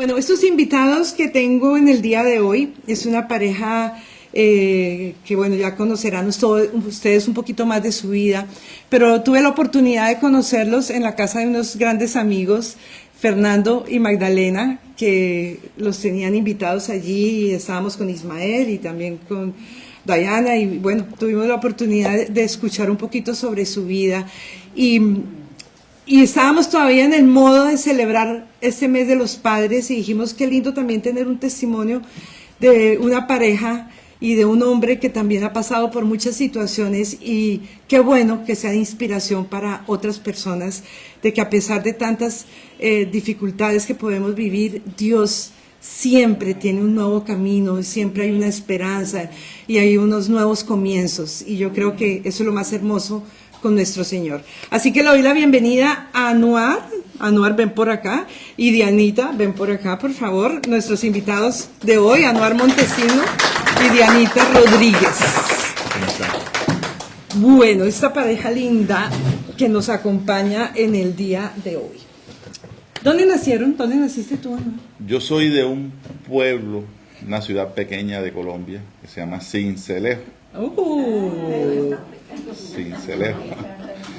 Bueno, estos invitados que tengo en el día de hoy es una pareja que, bueno, ya conocerán ustedes un poquito más de su vida, pero tuve la oportunidad de conocerlos en la casa de unos grandes amigos, Fernando y Magdalena, que los tenían invitados allí y estábamos con Ismael y también con Diana y, bueno, tuvimos la oportunidad de escuchar un poquito sobre su vida y estábamos todavía en el modo de celebrar este mes de los padres y dijimos qué lindo también tener un testimonio de una pareja y de un hombre que también ha pasado por muchas situaciones y qué bueno que sea de inspiración para otras personas, de que a pesar de tantas dificultades que podemos vivir, Dios siempre tiene un nuevo camino, siempre hay una esperanza y hay unos nuevos comienzos y yo creo que eso es lo más hermoso con nuestro Señor. Así que le doy la bienvenida a Anuar. Anuar, ven por acá. Y Dianita, ven por acá, por favor. Nuestros invitados de hoy, Anuar Montesino y Dianita Rodríguez. Bueno, esta pareja linda que nos acompaña en el día de hoy. ¿Dónde nacieron? ¿Dónde naciste tú, Anuar? Yo soy de un pueblo, una ciudad pequeña de Colombia, que se llama Sincelejo. Sincelejo.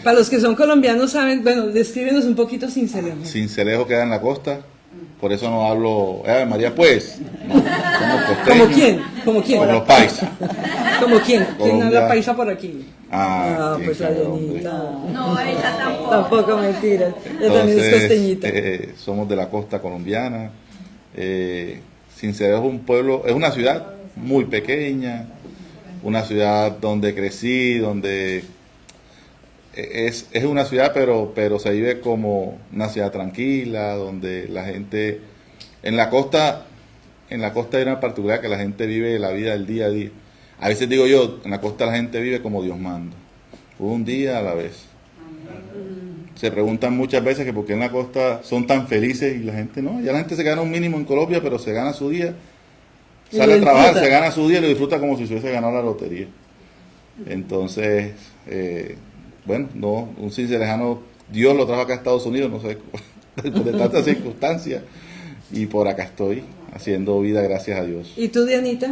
Para los que son colombianos saben, bueno, descríbenos un poquito Sincelejo. Sincelejo queda en la costa, por eso no hablo, María, pues. No, somos costeños. ¿Como quién? ¿Como quién? Como los paisas. ¿Como quién? ¿Quién Colombia. habla paisa por aquí? Pues la Dianita. No, ella tampoco. Tampoco, mentira. Ella también es costeñita. Somos de la costa colombiana. Sincelejo es un pueblo, es una ciudad muy pequeña, una ciudad donde crecí, donde es una ciudad pero se vive como una ciudad tranquila, donde la gente en la costa hay una particularidad que la gente vive la vida del día a día. A veces digo yo, en la costa la gente vive como Dios manda, un día a la vez. Se preguntan muchas veces que por qué en la costa son tan felices y la gente no, ya la gente se gana un mínimo en Colombia, pero se gana su día. Sale a trabajar, se gana su día y lo disfruta como si se hubiese ganado la lotería. Entonces, bueno, no, un cincelejano, Dios lo trajo acá a Estados Unidos, no sé, de tantas circunstancias, y por acá estoy, haciendo vida, gracias a Dios. ¿Y tú, Dianita?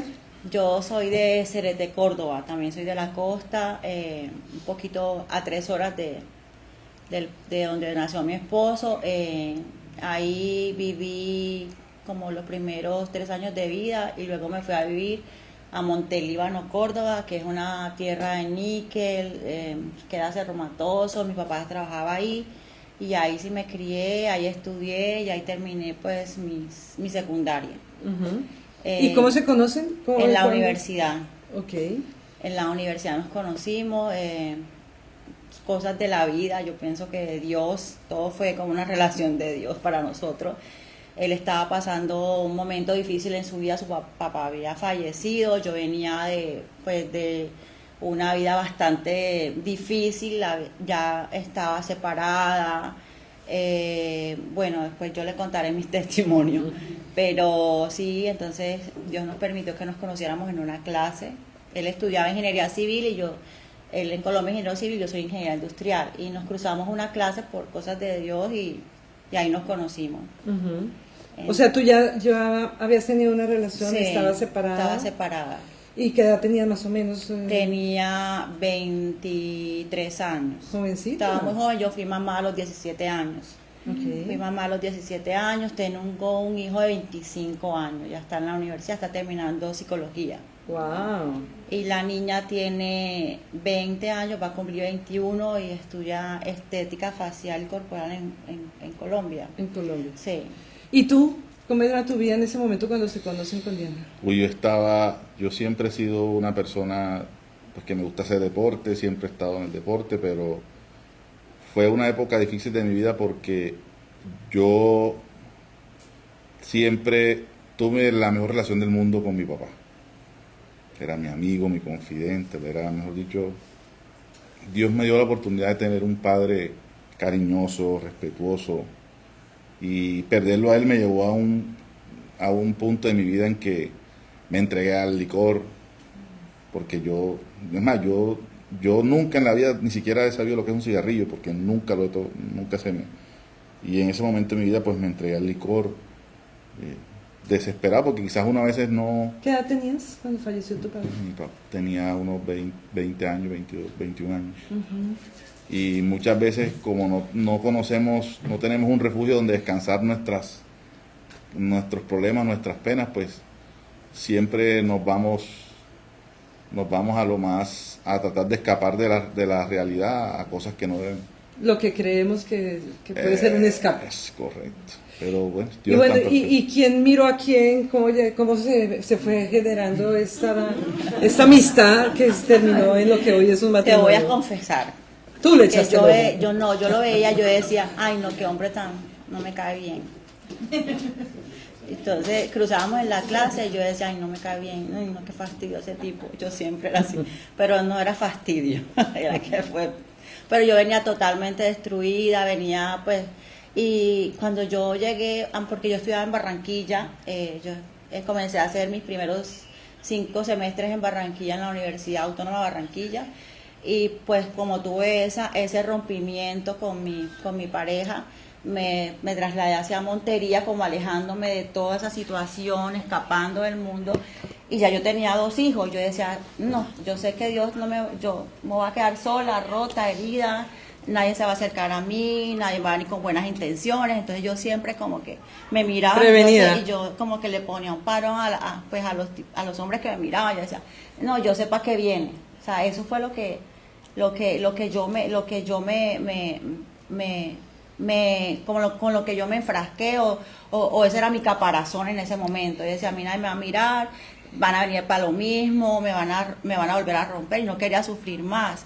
Yo soy de Ceres de Córdoba, también soy de la costa, un poquito a 3 horas de donde nació mi esposo. Ahí viví como los primeros 3 años de vida y luego me fui a vivir a Montelíbano, Córdoba, que es una tierra de níquel, queda Cerro Matoso. Mi papá trabajaba ahí y ahí sí me crié, ahí estudié y ahí terminé pues mi secundaria. ¿Y cómo se conocen? En la universidad. Okay. En la universidad nos conocimos, cosas de la vida. Yo pienso que Dios, todo fue como una relación de Dios para nosotros. Él estaba pasando un momento difícil en su vida, su papá había fallecido, yo venía de una vida bastante difícil, ya estaba separada. Bueno, después yo le contaré mis testimonios, pero sí, entonces Dios nos permitió que nos conociéramos en una clase. Él estudiaba ingeniería civil y él en Colombia es ingeniero civil, yo soy ingeniera industrial, y nos cruzamos una clase por cosas de Dios y ahí nos conocimos. O sea, tú ya habías tenido una relación, Sí, estabas separada. Estaba separada. ¿Y qué edad tenías más o menos? Tenía 23 años. Jovencita. Estaba muy joven, yo fui mamá a los 17 años. Okay. Fui mamá a los 17 años, tengo un hijo de 25 años, ya está en la universidad, está terminando psicología. Wow. Y la niña tiene 20 años, va a cumplir 21 y estudia estética facial y corporal en Colombia. En Colombia. Sí. ¿Y tú? ¿Cómo era tu vida en ese momento cuando se conocen con Diana? Yo siempre he sido una persona pues, que me gusta hacer deporte, siempre he estado en el deporte, pero fue una época difícil de mi vida porque yo siempre tuve la mejor relación del mundo con mi papá. Era mi amigo, mi confidente, era, mejor dicho, Dios me dio la oportunidad de tener un padre cariñoso, respetuoso, y perderlo a él me llevó a un punto de mi vida en que me entregué al licor, porque es más, yo nunca en la vida ni siquiera he sabido lo que es un cigarrillo, porque nunca nunca se me... Y en ese momento de mi vida pues me entregué al licor, desesperado, porque quizás uno a veces no... ¿Qué edad tenías cuando falleció tu padre? Mi papá tenía unos 20 años, 22, 21 años. Y muchas veces, como no conocemos, no tenemos un refugio donde descansar nuestros problemas, nuestras penas, pues siempre nos vamos a lo más, a tratar de escapar de la realidad, a cosas que no deben. Lo que creemos que puede ser un escape. Es correcto. Pero bueno, Y Dios bueno, es tan perfecto. ¿y quién miró a quién? ¿Cómo se fue generando esta amistad que terminó en lo que hoy es un Te matrimonio? voy a confesar. Tú le Que echaste yo, el ojo. yo lo veía, yo decía, ay no, qué hombre tan, no me cae bien. Entonces cruzábamos en la clase y yo decía, ay no me cae bien, ay no, qué fastidio ese tipo. Yo siempre era así, pero no era fastidio, era que fue. Pero yo venía totalmente destruida, venía pues, y cuando yo llegué, porque yo estudiaba en Barranquilla, yo comencé a hacer mis primeros 5 semestres en Barranquilla, en la Universidad Autónoma de Barranquilla. Y pues como tuve ese rompimiento con mi pareja, me trasladé hacia Montería, como alejándome de toda esa situación, escapando del mundo. Y ya yo tenía 2 hijos. Yo decía, no, yo sé que Dios yo me voy a quedar sola, rota, herida. Nadie se va a acercar a mí, nadie va a venir con buenas intenciones. Entonces yo siempre como que me miraba Prevenida. y yo como que le ponía un parón pues a los hombres que me miraban. Yo decía, no, yo sé para qué viene. O sea, eso fue lo que yo con lo que yo me enfrasqué o ese era mi caparazón en ese momento. Yo decía, a mí nadie me va a mirar, van a venir para lo mismo, me van a volver a romper, y no quería sufrir más.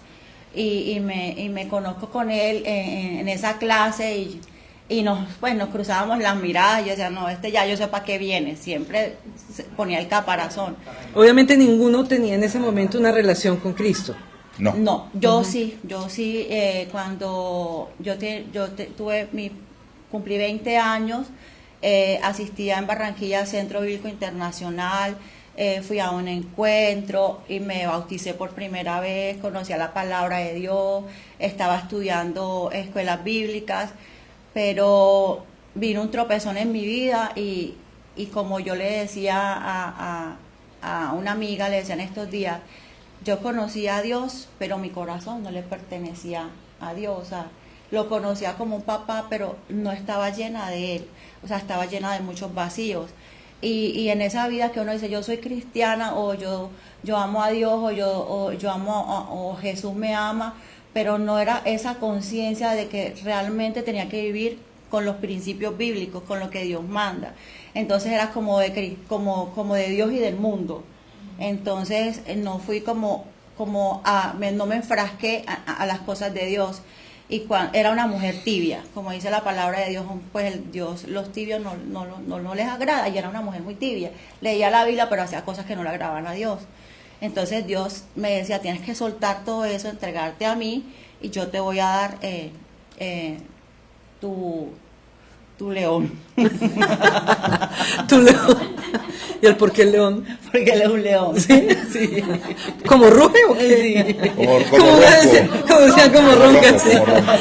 Y me conozco con él en esa clase y nos cruzábamos las miradas. Yo decía, no, ya yo sé para qué viene, siempre ponía el caparazón. Obviamente ninguno tenía en ese momento una relación con Cristo. No. Yo sí, cuando cumplí 20 años, asistía en Barranquilla al Centro Bíblico Internacional, fui a un encuentro y me bauticé por primera vez, conocía la palabra de Dios, estaba estudiando escuelas bíblicas, pero vino un tropezón en mi vida y como yo le decía a una amiga, le decía en estos días, yo conocía a Dios, pero mi corazón no le pertenecía a Dios. O sea, lo conocía como un papá, pero no estaba llena de Él. O sea, estaba llena de muchos vacíos. Y en esa vida que uno dice, yo soy cristiana, o yo amo a Dios, o yo amo, o Jesús me ama, pero no era esa conciencia de que realmente tenía que vivir con los principios bíblicos, con lo que Dios manda. Entonces era como de Dios y del mundo. Entonces no fui no me enfrasqué a las cosas de Dios. Y era una mujer tibia, como dice la palabra de Dios, pues los tibios no les agrada, y era una mujer muy tibia. Leía la Biblia, pero hacía cosas que no le agradaban a Dios. Entonces Dios me decía, tienes que soltar todo eso, entregarte a mí, y yo te voy a dar tu león. Tu león. ¿Y el por qué el león? Porque él es un león. Sí. ¿Como ruge o qué? Sí. Como Como decían, como ronca, sí. como ronca.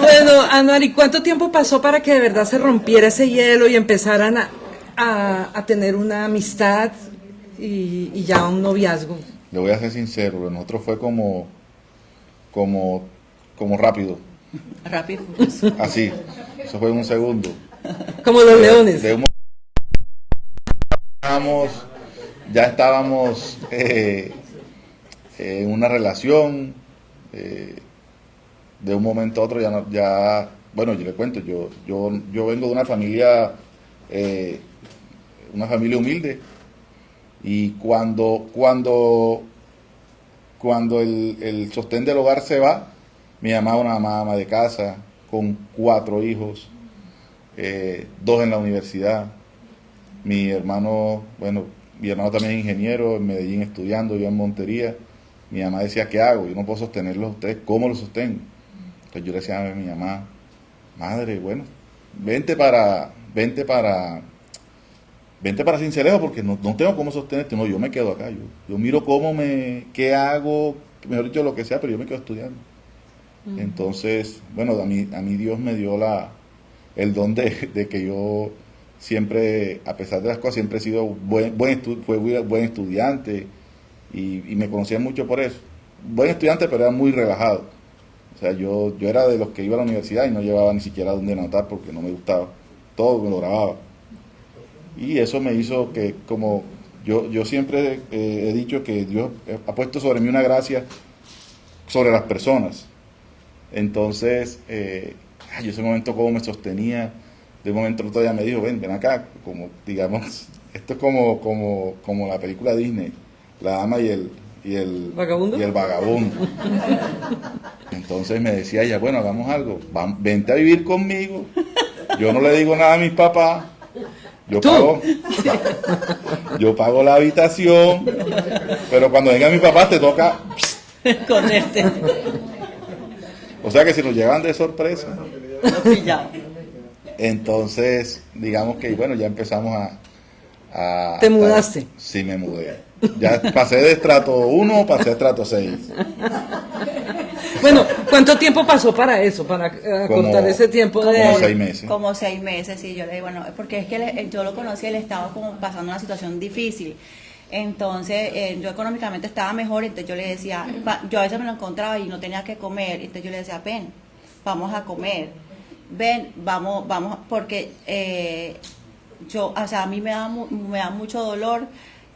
Bueno, Anuari, ¿cuánto tiempo pasó para que de verdad se rompiera ese hielo y empezaran a tener una amistad y ya un noviazgo? Le voy a ser sincero, lo nuestro fue como rápido, Rápido. así. Eso fue en un segundo. Como los leones. Ya estábamos en una relación, de un momento a otro bueno, yo le cuento, yo vengo de una familia humilde, y cuando el sostén del hogar se va, mi mamá es una ama de casa con 4 hijos, 2 en la universidad. Mi hermano también es ingeniero en Medellín estudiando, yo en Montería. Mi mamá decía, ¿qué hago? Yo no puedo sostenerlos a ustedes, ¿cómo los sostengo? Entonces yo le decía a mi mamá, madre, bueno, vente para Sincelejo, porque no tengo cómo sostenerte. No, yo me quedo acá, yo miro qué hago, mejor dicho, lo que sea, pero yo me quedo estudiando. Entonces, bueno, a mí Dios me dio el don de que yo siempre, a pesar de las cosas, siempre he sido buen estudiante y me conocían mucho por eso. Buen estudiante, pero era muy relajado. O sea, yo era de los que iba a la universidad y no llevaba ni siquiera donde anotar porque no me gustaba. Todo me lo grababa. Y eso me hizo que, como yo siempre he dicho que Dios ha puesto sobre mí una gracia sobre las personas. Entonces, yo ese momento como me sostenía, de un momento otro día me dijo, ven acá, como digamos, esto es como la película Disney, La dama y el ¿Vagabundo? Y el vagabundo. Entonces me decía ella, bueno, hagamos algo, vente a vivir conmigo, yo no le digo nada a mis papás, yo pago la habitación, pero cuando venga mi papá te toca Esconderte. o sea que si nos llevan de sorpresa. Lo pillamos. Entonces, digamos que, bueno, ya empezamos a ¿Te mudaste? Sí, me mudé. Ya pasé de estrato 1, pasé a estrato 6. Bueno, ¿cuánto tiempo pasó para eso? Para cortar ese tiempo de... Como 6 meses. Como 6 meses, sí, yo le digo, bueno, porque es que yo lo conocí, él estaba como pasando una situación difícil. Entonces, yo económicamente estaba mejor, entonces yo le decía, yo a veces me lo encontraba y no tenía que comer, entonces yo le decía, ven, vamos a comer, ven, vamos, porque o sea, a mí me da mucho dolor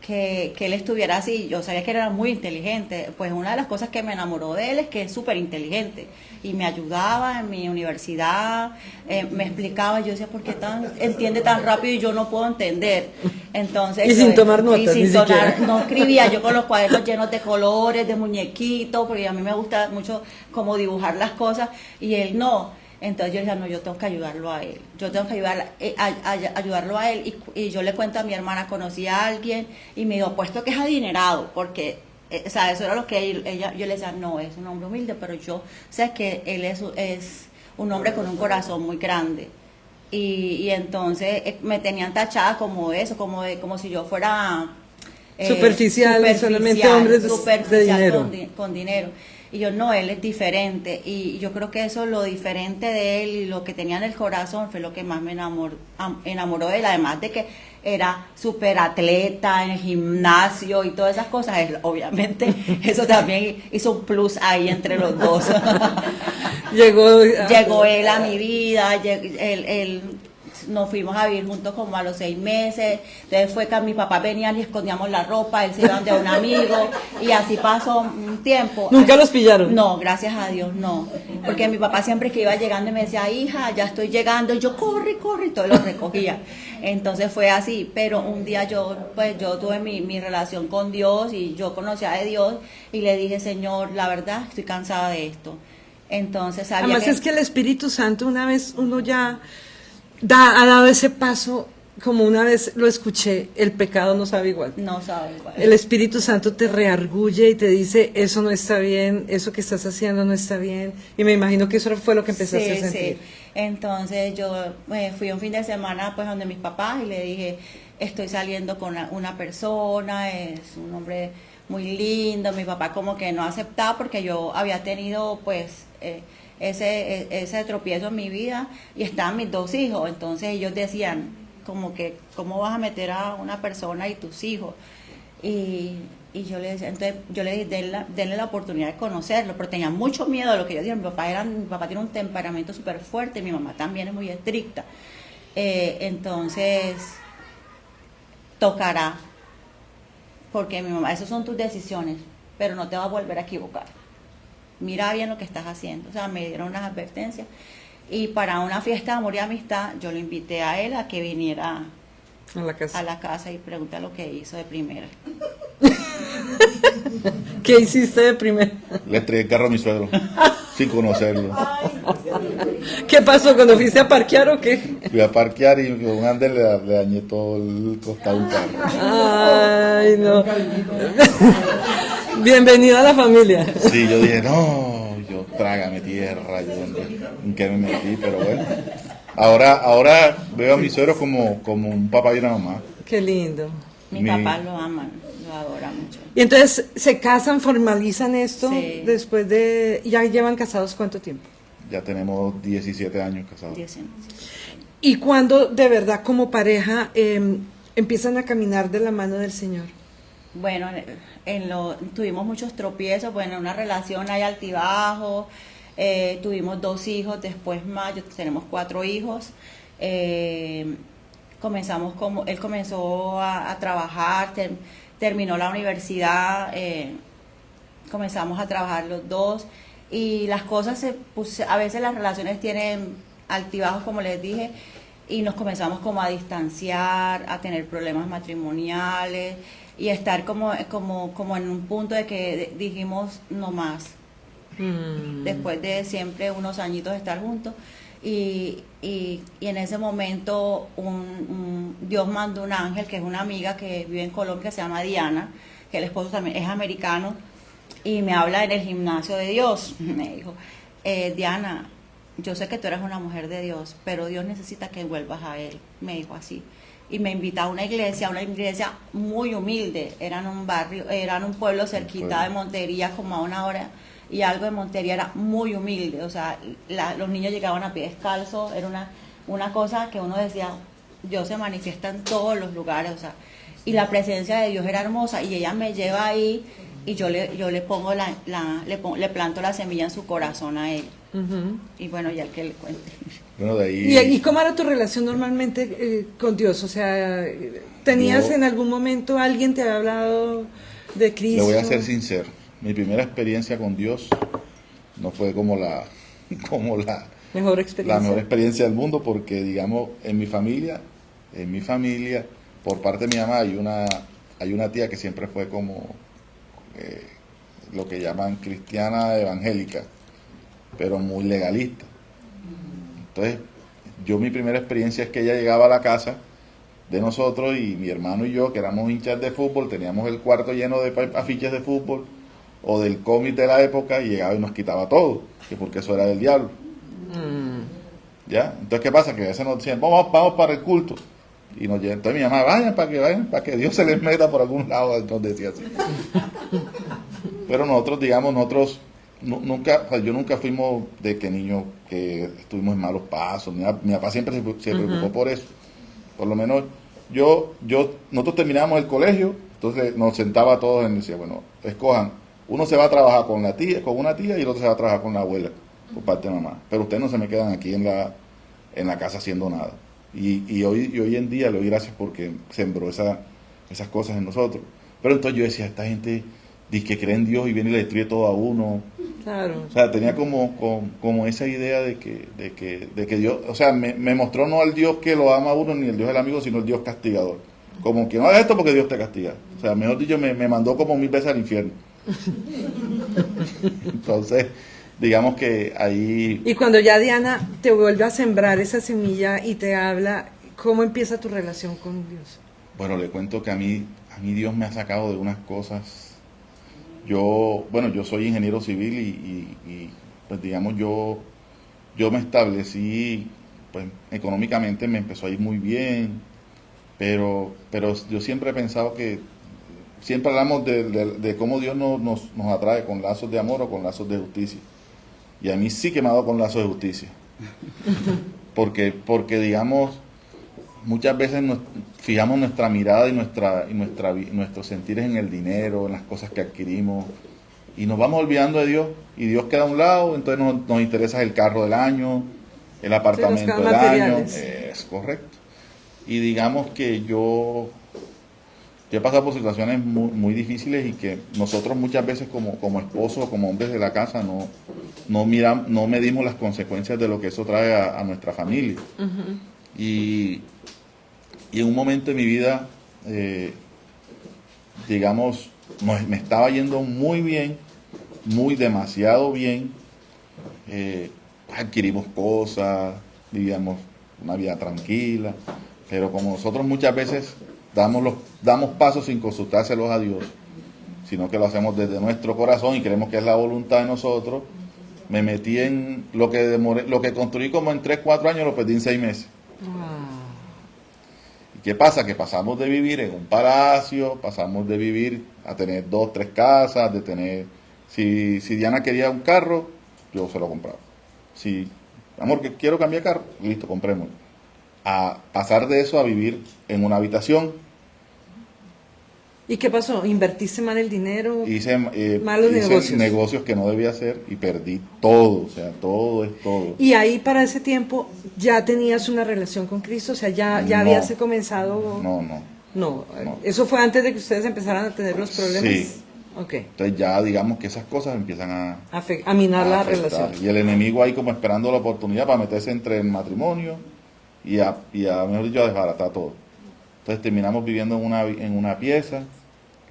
que él estuviera así. Yo sabía que era muy inteligente, pues una de las cosas que me enamoró de él es que es súper inteligente y me ayudaba en mi universidad, me explicaba, yo decía, ¿por qué entiende tan rápido y yo no puedo entender? Entonces, y sin tomar notas, no escribía, yo con los cuadernos llenos de colores, de muñequitos, porque a mí me gusta mucho como dibujar las cosas y él no. Entonces yo decía, no, yo tengo que ayudarlo a él, ayudarlo a él, y yo le cuento a mi hermana, conocí a alguien, y me dijo, apuesto que es adinerado, porque, o sea, eso era lo que yo le decía, no, es un hombre humilde, pero yo sé que él es un hombre con un corazón muy grande, y entonces me tenían tachada como eso, como si yo fuera... superficial, solamente hombres de dinero. Con dinero. Y yo, no, él es diferente. Y yo creo que eso, lo diferente de él y lo que tenía en el corazón fue lo que más me enamoró de él. Además de que era súper atleta en el gimnasio y todas esas cosas. Obviamente, eso también hizo un plus ahí entre los dos. Llegó él a mi vida, él nos fuimos a vivir juntos como a los 6 meses, entonces fue que mis papás venían y escondíamos la ropa, él se iba de un amigo, y así pasó un tiempo. ¿Nunca los pillaron? No, gracias a Dios, no, porque mi papá siempre que iba llegando me decía, hija, ya estoy llegando, y yo, corre, y todo lo recogía. Entonces fue así, pero un día yo tuve mi relación con Dios, y yo conocía de Dios, y le dije, Señor, la verdad, estoy cansada de esto. Entonces sabía además es que el Espíritu Santo, una vez uno ya ha dado ese paso, como una vez lo escuché, el pecado no sabe igual. No sabe igual. El Espíritu Santo te reargulle y te dice, eso no está bien, eso que estás haciendo no está bien. Y me imagino que eso fue lo que empezaste a sentir. Sí. Entonces yo fui un fin de semana pues donde mis papás y le dije, estoy saliendo con una persona, es un hombre muy lindo. Mi papá como que no aceptaba porque yo había tenido pues... ese tropiezo en mi vida y estaban mis 2 hijos, entonces ellos decían como que ¿cómo vas a meter a una persona y tus hijos? Y yo le decía, entonces yo le dije, denle la oportunidad de conocerlo, pero tenía mucho miedo de lo que yo decía. Mi papá tiene un temperamento súper fuerte, mi mamá también es muy estricta, entonces tocará, porque mi mamá, esas son tus decisiones, pero no te vas a volver a equivocar. Mira bien lo que estás haciendo. O sea, me dieron unas advertencias. Y para una fiesta de amor y amistad, yo lo invité a él a que viniera a la casa y pregunta lo que hizo de primera. ¿Qué hiciste de primera? Le estrellé el carro a mi suegro, sin conocerlo. ¿Qué pasó? ¿Cuando fuiste a parquear o qué? Fui a parquear y con un ande le dañé todo el costado de un carro. Ay, no. Bienvenido a la familia. Sí, yo dije, no, yo trágame tierra, en qué me metí, pero bueno. Ahora veo a mi suegro como un papá y una mamá. Qué lindo. Mi papá lo aman, lo adora mucho. Y entonces, ¿se casan, formalizan esto? Sí. Después de... ¿Ya llevan casados cuánto tiempo? Ya tenemos 17 años casados. 19. ¿Y cuándo de verdad como pareja empiezan a caminar de la mano del Señor? Bueno, tuvimos muchos tropiezos, bueno, en una relación hay altibajos, tuvimos 2 hijos, después más, tenemos 4 hijos. Él comenzó a trabajar, terminó la universidad, comenzamos a trabajar los dos y las cosas a veces las relaciones tienen altibajos, como les dije, y nos comenzamos como a distanciar, a tener problemas matrimoniales y a estar como en un punto de que dijimos no más. Después de siempre unos añitos de estar juntos y en ese momento Dios mandó un ángel, que es una amiga que vive en Colombia, que se llama Diana, que el esposo también es americano, y me habla en el gimnasio de Dios. Me dijo, Diana, yo sé que tú eres una mujer de Dios, pero Dios necesita que vuelvas a Él, me dijo así. Y me invita a una iglesia muy humilde, era en un barrio, era en un pueblo cerquita de Montería, como a 1 hora y algo de Montería, era muy humilde, o sea, los niños llegaban a pie descalzo, era una cosa que uno decía, Dios se manifiesta en todos los lugares, o sea, y la presencia de Dios era hermosa, y ella me lleva ahí, y yo le pongo le planto la semilla en su corazón a él. Y bueno, ya el que le cuente. Bueno, de ahí... ¿Y cómo era tu relación normalmente con Dios? O sea, ¿tenías en algún momento alguien te había hablado de Cristo? Le voy a ser sincero. Mi primera experiencia con Dios no fue como la mejor experiencia. La mejor experiencia del mundo, porque digamos en mi familia, por parte de mi mamá hay una tía que siempre fue como lo que llaman cristiana evangélica, pero muy legalista. Entonces, mi primera experiencia es que ella llegaba a la casa de nosotros y mi hermano y yo, que éramos hinchas de fútbol, teníamos el cuarto lleno de afiches de fútbol o del cómic de la época, y llegaba y nos quitaba todo, que porque eso era del diablo. ¿Ya? Entonces, ¿qué pasa? Que a veces nos decían, vamos para el culto. Y nos llevan. Entonces mi mamá, vayan para que Dios se les meta por algún lado, nos decía así. Pero nosotros, digamos, nunca, o sea, yo nunca fuimos de que niños que estuvimos en malos pasos. Mi papá siempre se preocupó por eso. Por lo menos nosotros terminábamos el colegio, entonces nos sentaba a todos y decía, bueno, escojan, uno se va a trabajar con una tía y el otro se va a trabajar con la abuela, por parte de mamá. Pero ustedes no se me quedan aquí en la casa haciendo nada. Y hoy en día le doy gracias porque sembró esas cosas en nosotros. Pero entonces yo decía, esta gente dice que cree en Dios y viene y le destruye todo a uno. Claro. O sea, tenía como esa idea de que Dios, o sea, me mostró no al Dios que lo ama a uno, ni el Dios del amigo, sino el Dios castigador. Como que no hagas esto porque Dios te castiga. O sea, mejor dicho, me mandó como 1000 veces al infierno. Entonces, digamos que ahí... Y cuando ya Diana te vuelve a sembrar esa semilla y te habla, ¿cómo empieza tu relación con Dios? Bueno, le cuento que a mí Dios me ha sacado de unas cosas. Yo soy ingeniero civil y pues digamos, yo me establecí, pues económicamente me empezó a ir muy bien, pero yo siempre he pensado que siempre hablamos de cómo Dios nos atrae con lazos de amor o con lazos de justicia. Y a mí sí que me ha dado con lazos de justicia. Porque digamos, muchas veces fijamos nuestra mirada y nuestros sentires en el dinero, en las cosas que adquirimos, y nos vamos olvidando de Dios, y Dios queda a un lado, entonces nos interesa el carro del año, el apartamento del año. Es correcto. Y digamos que yo he pasado por situaciones muy, muy difíciles y que nosotros muchas veces como esposos, como hombres de la casa, no medimos las consecuencias de lo que eso trae a nuestra familia. Y en un momento de mi vida, digamos, me estaba yendo muy bien, demasiado bien. Adquirimos cosas, vivíamos una vida tranquila, pero como nosotros muchas veces damos pasos sin consultárselos a Dios, sino que lo hacemos desde nuestro corazón y creemos que es la voluntad de nosotros, me metí en lo que construí como en 3-4 años, lo perdí en 6 meses. ¿Y qué pasa? Que pasamos de vivir en un palacio, pasamos de vivir a tener 2-3 casas, de tener... Si Diana quería un carro, yo se lo compraba. Si, amor, que quiero cambiar de carro, listo, compremos. a pasar de eso a vivir en una habitación. ¿Y qué pasó? ¿Invertiste mal el dinero? Hice Malos negocios que no debía hacer y perdí todo, o sea, todo es todo. Y ahí para ese tiempo ya tenías una relación con Cristo, o sea, ya No, habías comenzado. No, No, eso fue antes de que ustedes empezaran a tener los problemas. Sí. Ok. Entonces ya digamos que esas cosas empiezan A minar la afectar. relación. Y el enemigo ahí como esperando la oportunidad para meterse entre el matrimonio y a mejor dicho, a desbaratar todo. Entonces terminamos viviendo en una pieza,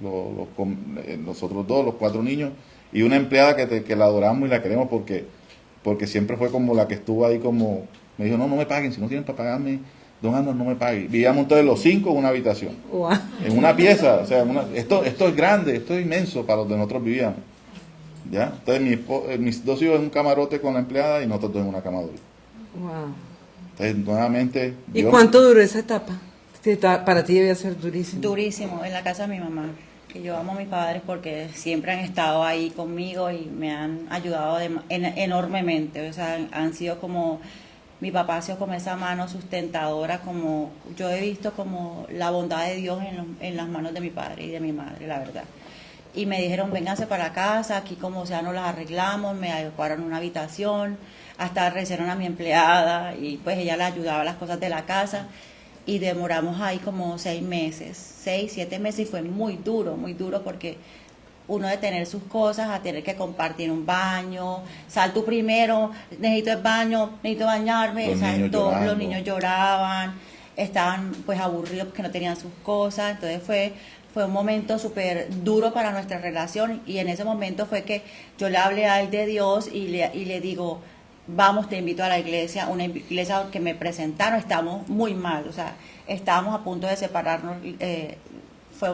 nosotros dos, los 4 niños, y una empleada que la adoramos y la queremos porque siempre fue como la que estuvo ahí como, me dijo, no me paguen, si no tienen para pagarme, don Andor, no me pague. Vivíamos entonces los 5 en una habitación, Wow. en una pieza, o sea, esto es grande, esto es inmenso para donde nosotros vivíamos. ¿Ya? Entonces mis 2 hijos en un camarote con la empleada y nosotros 2 en una cama doble. Wow. Entonces nuevamente... ¿Y cuánto duró esa etapa? Que para ti debía ser durísimo. Durísimo, en la casa de mi mamá, que yo amo a mis padres porque siempre han estado ahí conmigo y me han ayudado enormemente, o sea, han sido como, mi papá ha sido como esa mano sustentadora, como yo he visto como la bondad de Dios en las manos de mi padre y de mi madre, la verdad. Y me dijeron, vénganse para casa, aquí como sea nos las arreglamos, me adecuaron una habitación, hasta recibieron a mi empleada y pues ella le ayudaba a las cosas de la casa. Y demoramos ahí como 6 meses, 6, 7 meses, y fue muy duro porque uno de tener sus cosas a tener que compartir un baño, sal tú primero, necesito el baño, necesito bañarme, todos los niños lloraban, estaban pues aburridos porque no tenían sus cosas, entonces fue un momento súper duro para nuestra relación, y en ese momento fue que yo le hablé a él de Dios y le digo, vamos, te invito a la iglesia, una iglesia que me estamos muy mal, o sea, estábamos a punto de separarnos, fue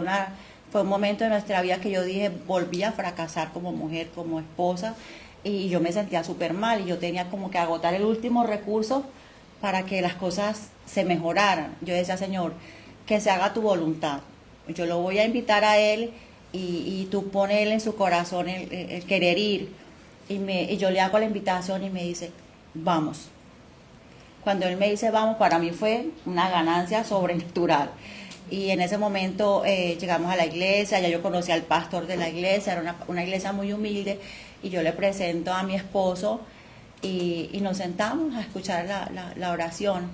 un momento de nuestra vida que yo dije, volví a fracasar como mujer, como esposa, y yo me sentía súper mal, y yo tenía como que agotar el último recurso para que las cosas se mejoraran. Yo decía, Señor, que se haga tu voluntad, yo lo voy a invitar a Él, y tú pones Él en su corazón el querer ir. Y yo le hago la invitación y me dice, vamos. Cuando él me dice vamos, para mí fue una ganancia sobrenatural. Y en ese momento llegamos a la iglesia, ya yo conocí al pastor de la iglesia, era una iglesia muy humilde, y yo le presento a mi esposo y nos sentamos a escuchar la oración.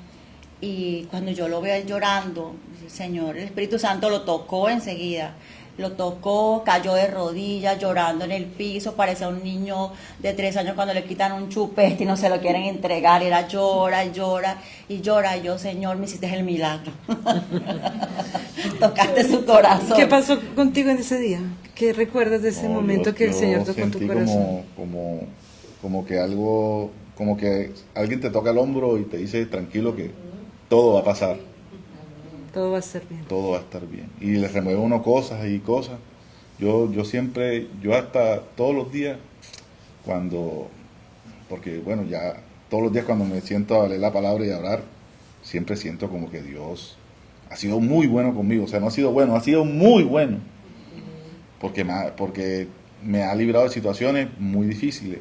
Y cuando yo lo veo llorando, el Señor, el Espíritu Santo lo tocó enseguida. Lo tocó, cayó de rodillas, llorando en el piso, parecía un niño de 3 años cuando le quitan un chupete y no se lo quieren entregar, era llora, llora, y llora, y yo, Señor, me hiciste el milagro. Tocaste su corazón. ¿Qué pasó contigo en ese día? ¿Qué recuerdas de ese momento que el Señor tocó tu corazón? Como que algo, como que alguien te toca el hombro y te dice, tranquilo, que todo va a pasar. Todo va a estar bien. Todo va a estar bien. Y le remueve uno cosas y cosas. Yo hasta todos los días, porque bueno, ya todos los días cuando me siento a leer la palabra y a orar, siempre siento como que Dios ha sido muy bueno conmigo. O sea, no ha sido bueno, ha sido muy bueno. Porque me ha librado de situaciones muy difíciles.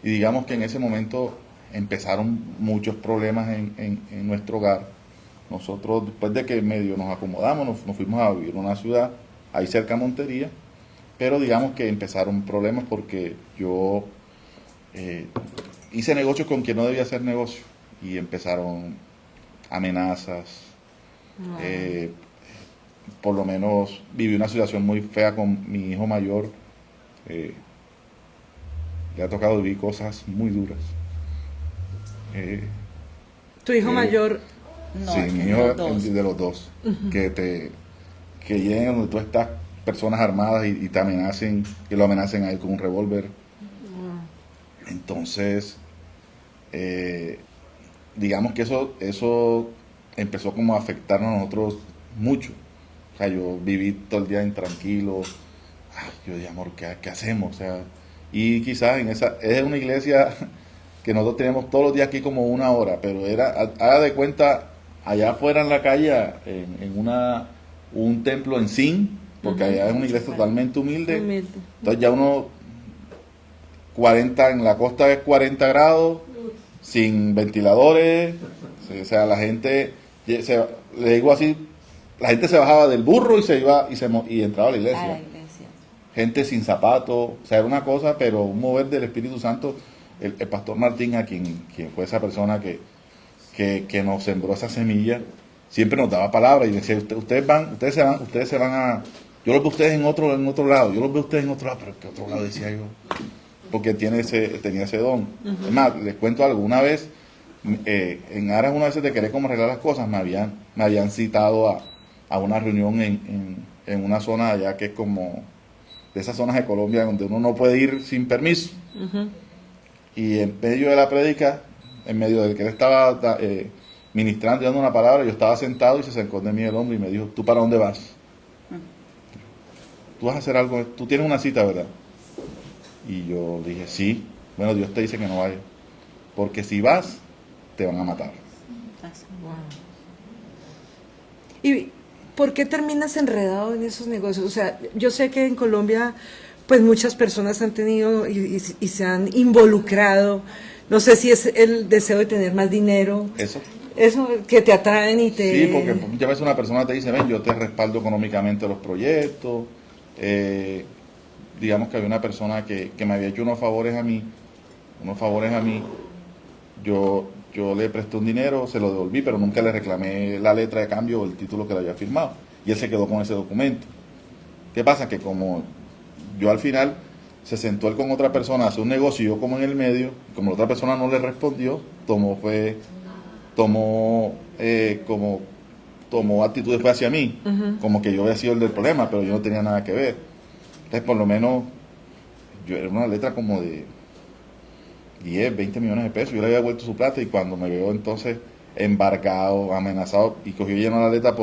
Y digamos que en ese momento empezaron muchos problemas en nuestro hogar. Nosotros, después de que medio nos acomodamos, nos fuimos a vivir en una ciudad ahí cerca de Montería, pero digamos que empezaron problemas porque yo hice negocios con quien no debía hacer negocio, y empezaron amenazas. Wow. Por lo menos viví una situación muy fea con mi hijo mayor. Le ha tocado vivir cosas muy duras. ¿Tu hijo mayor? No, sí, mi hijo dos. de los 2. Que lleguen donde tú estás personas armadas y te amenacen, que lo amenacen a él con un revólver. Entonces, digamos que eso empezó como a afectarnos a nosotros mucho. O sea, yo viví todo el día intranquilo. Yo dije, amor, ¿qué hacemos? O sea, y quizás es una iglesia que nosotros tenemos todos los días aquí como 1 hora, pero haga de cuenta, allá afuera en la calle, un templo en Sin, porque allá es una iglesia totalmente humilde. Entonces ya 40, en la costa es 40 grados, sin ventiladores, o sea, la gente Le digo así, la gente se bajaba del burro y se iba y entraba a la A iglesia. la iglesia. Gente sin zapatos, o sea, era una cosa, pero un mover del Espíritu Santo. El pastor Martín, a quien fue esa persona que nos sembró esa semilla, siempre nos daba palabras y decía, ustedes se van a, yo los veo a ustedes en otro lado, yo los veo a ustedes en otro lado, pero ¿qué otro lado? Decía yo, porque tenía ese don. Es más, les cuento algo, una vez, en aras una vez de querer como arreglar las cosas, me habían citado a una reunión en una zona allá que es como de esas zonas de Colombia donde uno no puede ir sin permiso. Y en medio de la prédica, en medio del que él estaba ministrando y dando una palabra, yo estaba sentado y se acercó de mí el hombre y me dijo, ¿tú para dónde vas? ¿Tú vas a hacer algo? Tú tienes una cita, ¿verdad? Y yo dije, sí. Bueno, Dios te dice que no vayas, porque si vas, te van a matar. ¿Y por qué terminas enredado en esos negocios? O sea, yo sé que en Colombia, pues muchas personas han tenido y se han involucrado. No sé si es el deseo de tener más dinero. Eso que te atraen y te... Sí, porque muchas veces una persona te dice, ven, yo te respaldo económicamente los proyectos. Digamos que había una persona que me había hecho unos favores a mí. Yo le presté un dinero, se lo devolví, pero nunca le reclamé la letra de cambio o el título que le había firmado. Y él se quedó con ese documento. ¿Qué pasa? Que como yo al final se sentó él con otra persona a hacer un negocio y yo como en el medio, como la otra persona no le respondió, tomó actitudes fue hacia mí, como que yo había sido el del problema, pero yo no tenía nada que ver. Entonces por lo menos yo era una letra como de 10, 20 millones de pesos, yo le había devuelto su plata y cuando me veo entonces embargado, amenazado y cogió y llenó la letra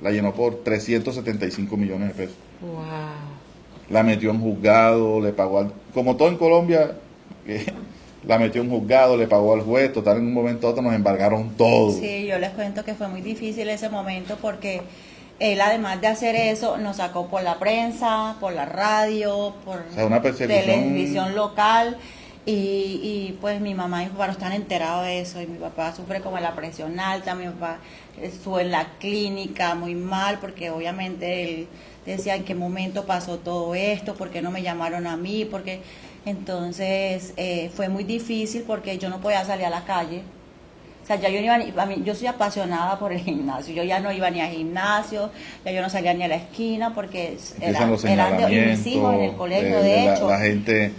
la llenó por 375 millones de pesos. Wow. La metió en juzgado, le pagó como todo en Colombia, la metió en juzgado, le pagó al juez, total en un momento a otro nos embargaron todo. Sí, yo les cuento que fue muy difícil ese momento porque él además de hacer eso nos sacó por la prensa, por la radio, por O sea, una persecución. televisión local y pues mi mamá y mi papá no están enterados de eso y mi papá sufre como la presión alta, mi papá estuvo en la clínica muy mal porque obviamente él decía en qué momento pasó todo esto, por qué no me llamaron a mí, porque entonces fue muy difícil porque yo no podía salir a la calle. O sea, ya yo no iba yo soy apasionada por el gimnasio, yo ya no iba ni al gimnasio, ya yo no salía ni a la esquina porque eran los y mis hijos en el colegio, de hecho. La gente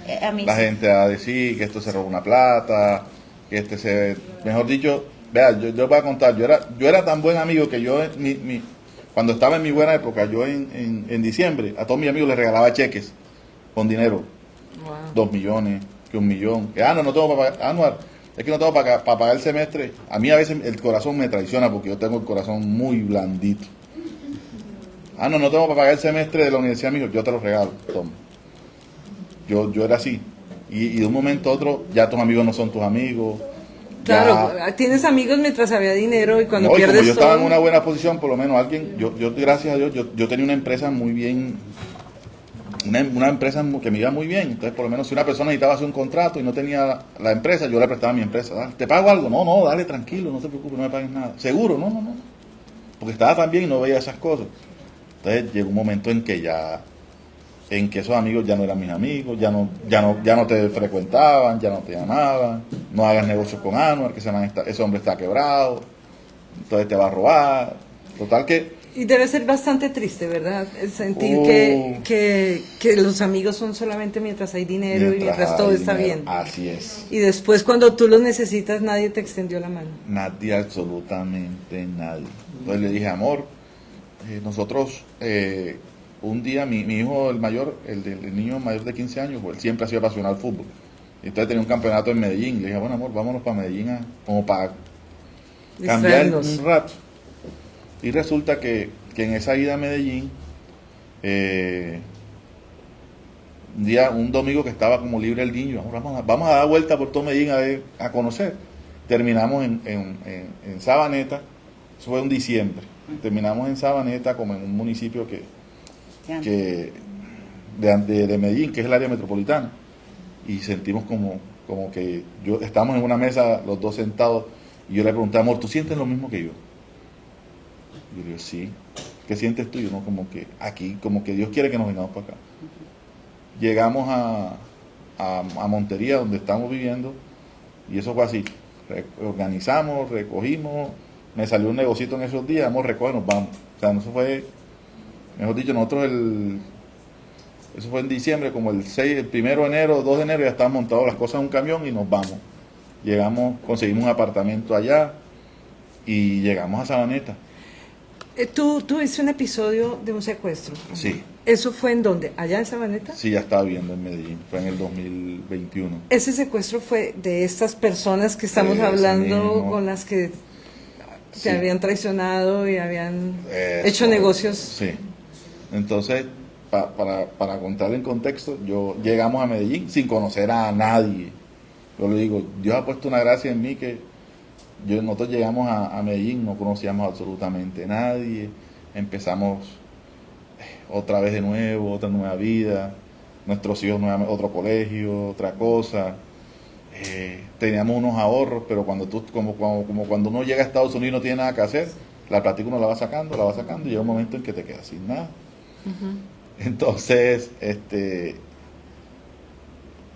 va a decir que esto se robó una plata, que mejor dicho, vea, yo voy a contar, yo era tan buen amigo que yo, cuando estaba en mi buena época, yo en diciembre, a todos mis amigos les regalaba cheques con dinero, 2 millones, que 1 millón, que no tengo para pagar, Anuar, es que no tengo para pagar el semestre. A mí a veces el corazón me traiciona porque yo tengo el corazón muy blandito. No tengo para pagar el semestre de la universidad, amigo, yo te lo regalo, toma. Yo era así. Y de un momento a otro, ya tus amigos no son tus amigos. Claro, tienes amigos mientras había dinero y cuando pierdes como yo estaba todo... en una buena posición, por lo menos alguien, yo gracias a Dios, yo tenía una empresa muy bien, una empresa que me iba muy bien. Entonces, por lo menos si una persona necesitaba hacer un contrato y no tenía la empresa, yo le prestaba mi empresa. ¿Te pago algo? No, dale, tranquilo, no te preocupes, no me pagues nada. ¿Seguro? No. Porque estaba tan bien y no veía esas cosas. Entonces llegó un momento en que esos amigos ya no eran mis amigos, ya no te frecuentaban, ya no te llamaban, no hagas negocios con Anuar, que ese hombre está quebrado, entonces te va a robar. Total que... Y debe ser bastante triste, ¿verdad? El sentir que los amigos son solamente mientras hay dinero y mientras todo está bien. Así es. Y después cuando tú los necesitas nadie te extendió la mano. Nadie, absolutamente nadie. Entonces le dije, amor, nosotros... un día mi hijo, el mayor, el niño mayor de 15 años, pues él siempre ha sido apasionado al fútbol. Entonces tenía un campeonato en Medellín. Le dije, bueno, amor, vámonos para Medellín como para cambiar un rato. Y resulta que en esa ida a Medellín, un domingo que estaba como libre el niño, vamos a dar vuelta por todo Medellín a conocer. Terminamos en Sabaneta, eso fue en diciembre. Terminamos en Sabaneta, como en un municipio de Medellín, que es el área metropolitana, y sentimos como que estamos en una mesa los dos sentados y yo le pregunté, amor, ¿tú sientes lo mismo que yo? Y yo digo, sí. ¿Qué sientes tú? Y uno como que aquí, como que Dios quiere que nos vengamos para acá. Llegamos a Montería, donde estamos viviendo, y eso fue así. Organizamos, recogimos, me salió un negocito en esos días, vamos, recoge, nos vamos. O sea, eso fue, mejor dicho, nosotros eso fue en diciembre, como el 1 de enero, 2 de enero, ya estaban montadas las cosas en un camión y nos vamos. Llegamos, conseguimos un apartamento allá y llegamos a Sabaneta. Tú tuviste un episodio de un secuestro. Sí. ¿Eso fue en dónde? ¿Allá en Sabaneta? Sí, ya estaba viviendo en Medellín, fue en el 2021. Ese secuestro fue de estas personas que estamos Ese hablando, mismo. con las que Sí. te habían traicionado y habían Eso, hecho negocios. Sí. Entonces, para contarle en contexto, llegamos a Medellín sin conocer a nadie. Yo le digo, Dios ha puesto una gracia en mí que nosotros llegamos a Medellín, no conocíamos absolutamente a nadie, empezamos otra vez de nuevo, otra nueva vida, nuestros hijos otro colegio, otra cosa. Teníamos unos ahorros, pero cuando como cuando uno llega a Estados Unidos y no tiene nada que hacer, la plática uno la va sacando, y llega un momento en que te quedas sin nada. Entonces,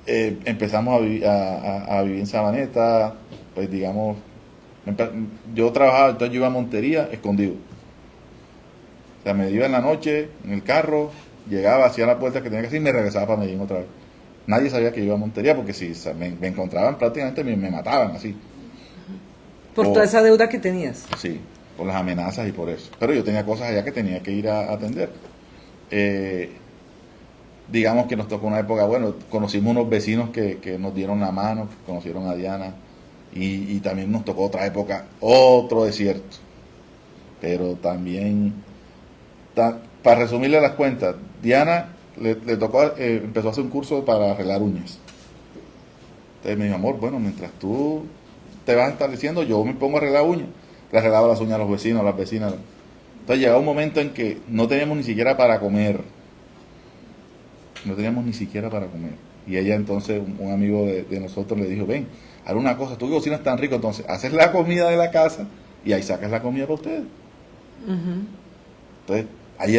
empezamos a vivir en Sabaneta, pues digamos, yo trabajaba, entonces yo iba a Montería escondido. O sea, me iba en la noche, en el carro, llegaba, hacía la puerta que tenía que hacer y me regresaba para Medellín otra vez. Nadie sabía que yo iba a Montería porque si me encontraban prácticamente me mataban así. Por toda esa deuda que tenías. Sí, por las amenazas y por eso. Pero yo tenía cosas allá que tenía que ir a atender. Digamos que nos tocó una época, bueno, conocimos unos vecinos que nos dieron la mano, que conocieron a Diana, y también nos tocó otra época, otro desierto. Pero también, para resumirle las cuentas, Diana le tocó, empezó a hacer un curso para arreglar uñas. Entonces me dijo, amor, bueno, mientras tú te vas estableciendo, yo me pongo a arreglar uñas. Le arreglaba las uñas a los vecinos, a las vecinas. Entonces llegaba un momento en que no teníamos ni siquiera para comer. No teníamos ni siquiera para comer. Y ella entonces, un amigo de nosotros le dijo, ven, haz una cosa, tú que cocinas tan rico, entonces haces la comida de la casa y ahí sacas la comida para ustedes. Entonces, así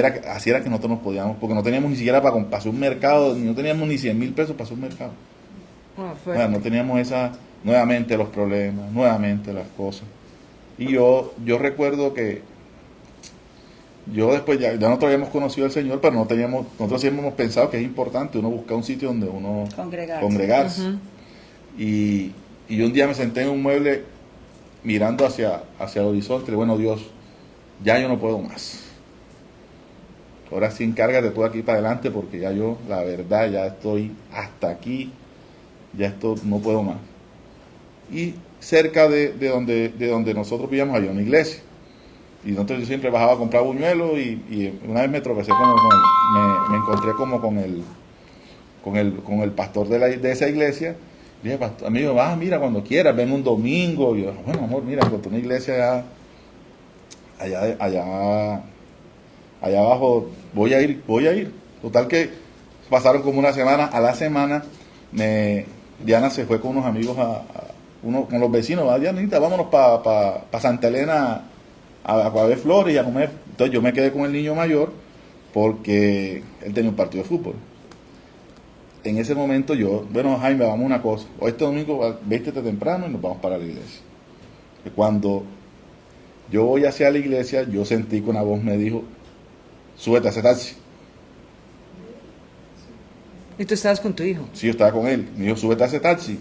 era que nosotros nos podíamos, porque no teníamos ni siquiera para hacer un mercado, no teníamos ni 100,000 pesos para hacer un mercado. Bueno, no teníamos nuevamente los problemas, nuevamente las cosas. Y yo recuerdo que yo después ya nosotros habíamos conocido al Señor, pero nosotros siempre hemos pensado que es importante uno buscar un sitio donde uno congregarse. Y un día me senté en un mueble mirando hacia el horizonte y le dije, bueno, Dios, ya yo no puedo más. Ahora sí encárgate tú aquí para adelante porque ya yo, la verdad, ya estoy hasta aquí, ya esto no puedo más. Y cerca de donde nosotros vivíamos había una iglesia. Y entonces yo siempre bajaba a comprar buñuelos y una vez me tropecé me encontré como con el pastor de esa iglesia. Y dije, pastor, amigo, mira, cuando quieras, ven un domingo. Y yo, bueno, amor, mira, encontré una iglesia allá abajo, voy a ir. Total que pasaron como una semana, a la semana Diana se fue con unos amigos, con los vecinos, Dianita, vámonos para Santa Elena a ver flores y a comer. Entonces yo me quedé con el niño mayor porque él tenía un partido de fútbol. En ese momento bueno, Jaime, vamos a una cosa, hoy este domingo vístete temprano y nos vamos para la iglesia. Y cuando yo voy hacia la iglesia, yo sentí que una voz me dijo, súbete a ese taxi. ¿Y tú estabas con tu hijo? Sí, yo estaba con él. Me dijo, súbete a ese taxi.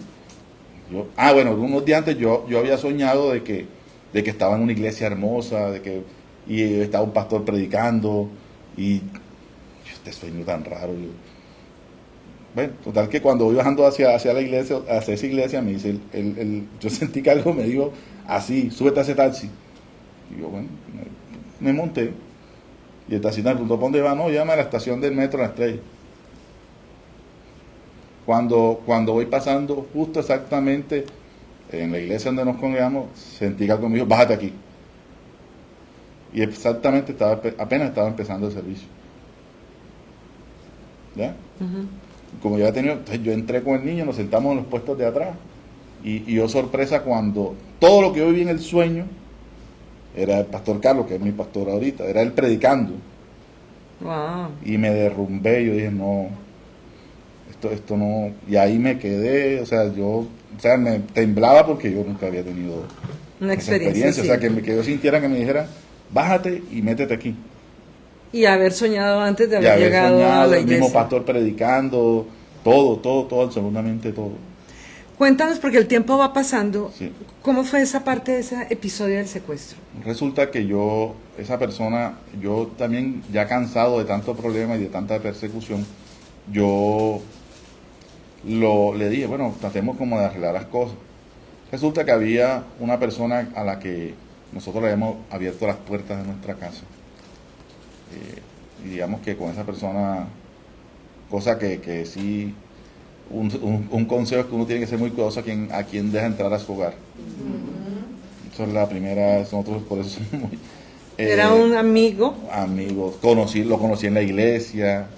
Bueno, unos días antes yo había soñado de que estaba en una iglesia hermosa, y estaba un pastor predicando, y este sueño tan raro. Bueno, total que cuando voy bajando hacia la iglesia, hacia esa iglesia, me dice, yo sentí que algo me dijo así, súbete a ese taxi. Y yo, bueno, me monté. Y el taxista me preguntó, ¿para dónde va? No, llama a la estación del metro La Estrella. Cuando voy pasando justo exactamente en la iglesia donde nos congregamos, sentí que algo me dijo, bájate aquí. Y exactamente apenas estaba empezando el servicio. ¿Ya? Como ya tenía, entonces yo entré con el niño, nos sentamos en los puestos de atrás. Y yo sorpresa cuando todo lo que yo viví en el sueño era el pastor Carlos, que es mi pastor ahorita, era él predicando. Wow. Y me derrumbé, yo dije, no, esto no, y ahí me quedé, o sea, me temblaba porque yo nunca había tenido Una esa experiencia, sí. o sea, que yo sintiera que me dijera, bájate y métete aquí. Y haber soñado antes de Y haber haber llegado soñado, a la el mismo iglesia. pastor predicando, todo, absolutamente todo. Cuéntanos, porque el tiempo va pasando, Sí. ¿cómo fue esa parte de ese episodio del secuestro? Resulta que esa persona, yo también ya cansado de tantos problemas y de tanta persecución, yo le dije, bueno, tratemos como de arreglar las cosas. Resulta que había una persona a la que nosotros le habíamos abierto las puertas de nuestra casa. Y digamos que con esa persona, cosa que sí, un consejo es que uno tiene que ser muy cuidadoso a quien deja entrar a su hogar. Esa es la primera, nosotros por eso somos muy... Era un amigo. Amigos, lo conocí en la iglesia,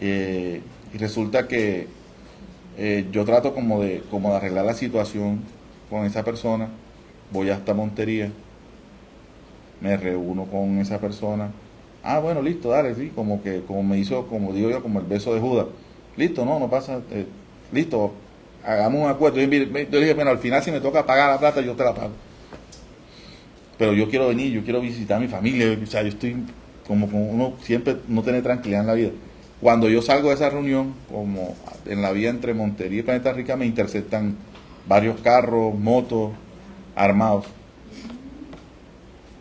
y resulta que yo trato como de arreglar la situación con esa persona, voy hasta Montería, me reúno con esa persona, bueno, listo, dale, sí, como me hizo, como digo yo, como el beso de Judas, listo, no pasa, listo, hagamos un acuerdo. Yo le dije, bueno, al final si me toca pagar la plata, yo te la pago. Pero yo quiero venir, yo quiero visitar a mi familia, o sea, yo estoy como uno siempre no tiene tranquilidad en la vida. Cuando yo salgo de esa reunión, como en la vía entre Montería y Planeta Rica, me interceptan varios carros, motos, armados.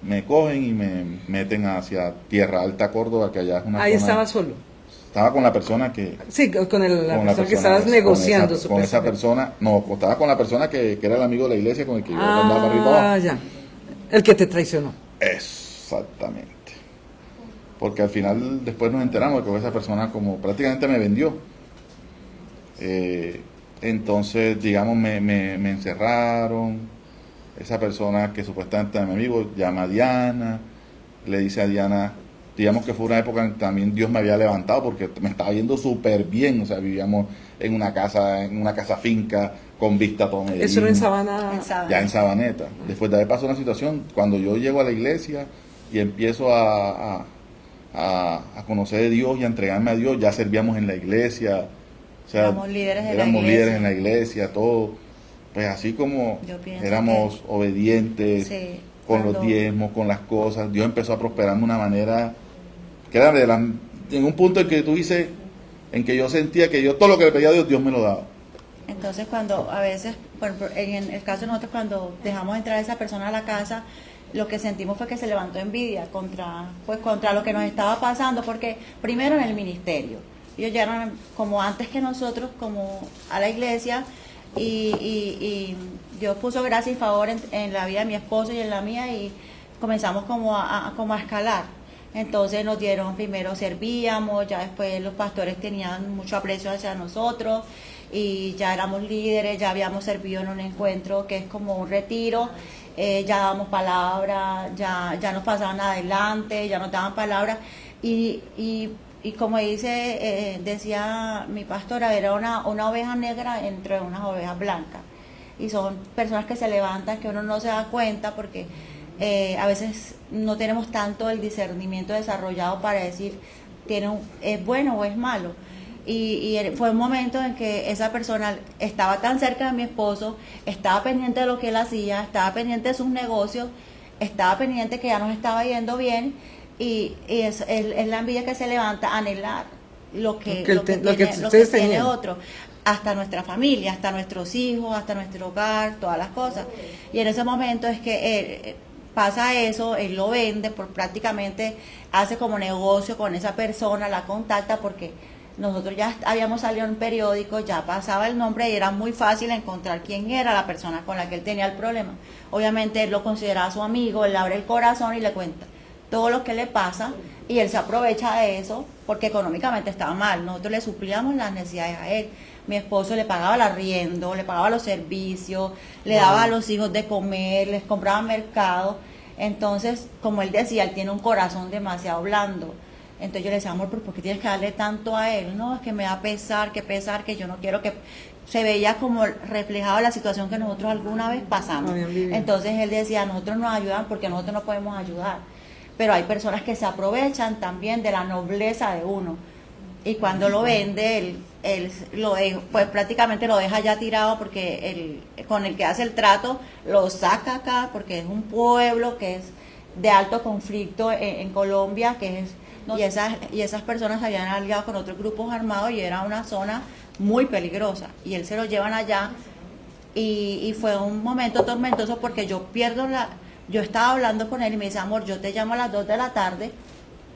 Me cogen y me meten hacia Tierra Alta, Córdoba, que allá es una Ahí zona... estaba solo. Estaba con la persona que... Sí, la con la persona que estabas negociando. con esa persona, no, estaba con la persona que era el amigo de la iglesia con el que yo andaba para arriba y para abajo. Ya. El que te traicionó. Exactamente. Porque al final después nos enteramos de que esa persona como prácticamente me vendió. Entonces, digamos, me encerraron. Esa persona que supuestamente era mi amigo llama a Diana, le dice a Diana, digamos que fue una época en que también Dios me había levantado porque me estaba yendo súper bien, o sea, vivíamos en una casa finca con vista a todo Medellín. Eso era en Sabana. Ya en Sabaneta. Después de haber pasado una situación, cuando yo llego a la iglesia y empiezo a conocer de Dios y a entregarme a Dios, ya servíamos en la iglesia, o sea, éramos éramos líderes en la iglesia, todo, pues así como éramos obedientes, sí, con los diezmos, con las cosas, Dios empezó a prosperarme de una manera que era en un punto en que tú dices, en que yo sentía que yo todo lo que le pedía a Dios, Dios me lo daba. Entonces cuando a veces, por ejemplo, en el caso de nosotros, cuando dejamos entrar a esa persona a la casa, lo que sentimos fue que se levantó envidia contra lo que nos estaba pasando, porque primero en el ministerio, ellos llegaron como antes que nosotros, como a la iglesia, y Dios puso gracia y favor en la vida de mi esposo y en la mía, y comenzamos como a escalar. Entonces nos dieron, primero servíamos, ya después los pastores tenían mucho aprecio hacia nosotros, y ya éramos líderes, ya habíamos servido en un encuentro que es como un retiro, ya dábamos palabra, ya nos pasaban adelante, ya nos daban palabra, y como decía mi pastora, era una oveja negra entre unas ovejas blancas, y son personas que se levantan que uno no se da cuenta porque a veces no tenemos tanto el discernimiento desarrollado para decir es bueno o es malo. Y fue un momento en que esa persona estaba tan cerca de mi esposo, estaba pendiente de lo que él hacía, estaba pendiente de sus negocios, estaba pendiente que ya nos estaba yendo bien, y es la envidia que se levanta a anhelar lo que tiene otro, hasta nuestra familia, hasta nuestros hijos, hasta nuestro hogar, todas las cosas. Y en ese momento es que pasa eso, él lo vende, prácticamente hace como negocio con esa persona, la contacta porque nosotros ya habíamos salido en un periódico, ya pasaba el nombre y era muy fácil encontrar quién era la persona con la que él tenía el problema. Obviamente él lo consideraba su amigo, él le abre el corazón y le cuenta todo lo que le pasa, y él se aprovecha de eso porque económicamente estaba mal. Nosotros le suplíamos las necesidades a él. Mi esposo le pagaba el arriendo, le pagaba los servicios, le daba a los hijos de comer, les compraba mercado. Entonces, como él decía, él tiene un corazón demasiado blando. Entonces yo le decía, amor, ¿pero por qué tienes que darle tanto a él? No, es que me da pesar, que yo no quiero se veía como reflejado la situación que nosotros alguna vez pasamos. Habían vivido. Entonces él decía, nosotros nos ayudan porque nosotros no podemos ayudar. Pero hay personas que se aprovechan también de la nobleza de uno. Y cuando lo vende, él pues prácticamente lo deja ya tirado porque con el que hace el trato lo saca acá porque es un pueblo que es de alto conflicto en Colombia, que es y esas personas se habían aliado con otros grupos armados y era una zona muy peligrosa. Y él se lo llevan allá y fue un momento tormentoso porque yo estaba hablando con él y me dice, amor, yo te llamo a las 2 de la tarde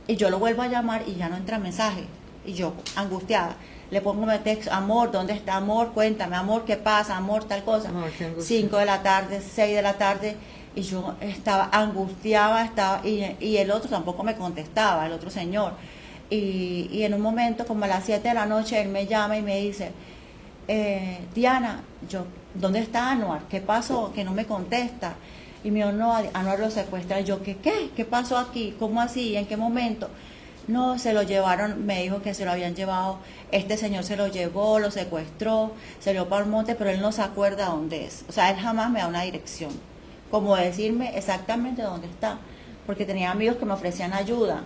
y yo lo vuelvo a llamar y ya no entra mensaje. Y yo, angustiada, le pongo un texto, amor, ¿dónde está, amor? Cuéntame, amor, ¿qué pasa, amor? Tal cosa. 5 de la tarde, 6 de la tarde, y yo estaba angustiada, y el otro tampoco me contestaba, el otro señor. Y en un momento, como a las 7 de la noche, él me llama y me dice, Diana, ¿dónde está Anuar? ¿Qué pasó? Que no me contesta. Y me dijo, no, Anuar lo secuestra. Y yo, ¿qué pasó aquí? ¿Cómo así? ¿En qué momento? No, se lo llevaron, me dijo que se lo habían llevado, este señor se lo llevó, lo secuestró, se lo llevó para el monte, pero él no se acuerda dónde es. O sea, él jamás me da una dirección, como decirme exactamente dónde está, porque tenía amigos que me ofrecían ayuda.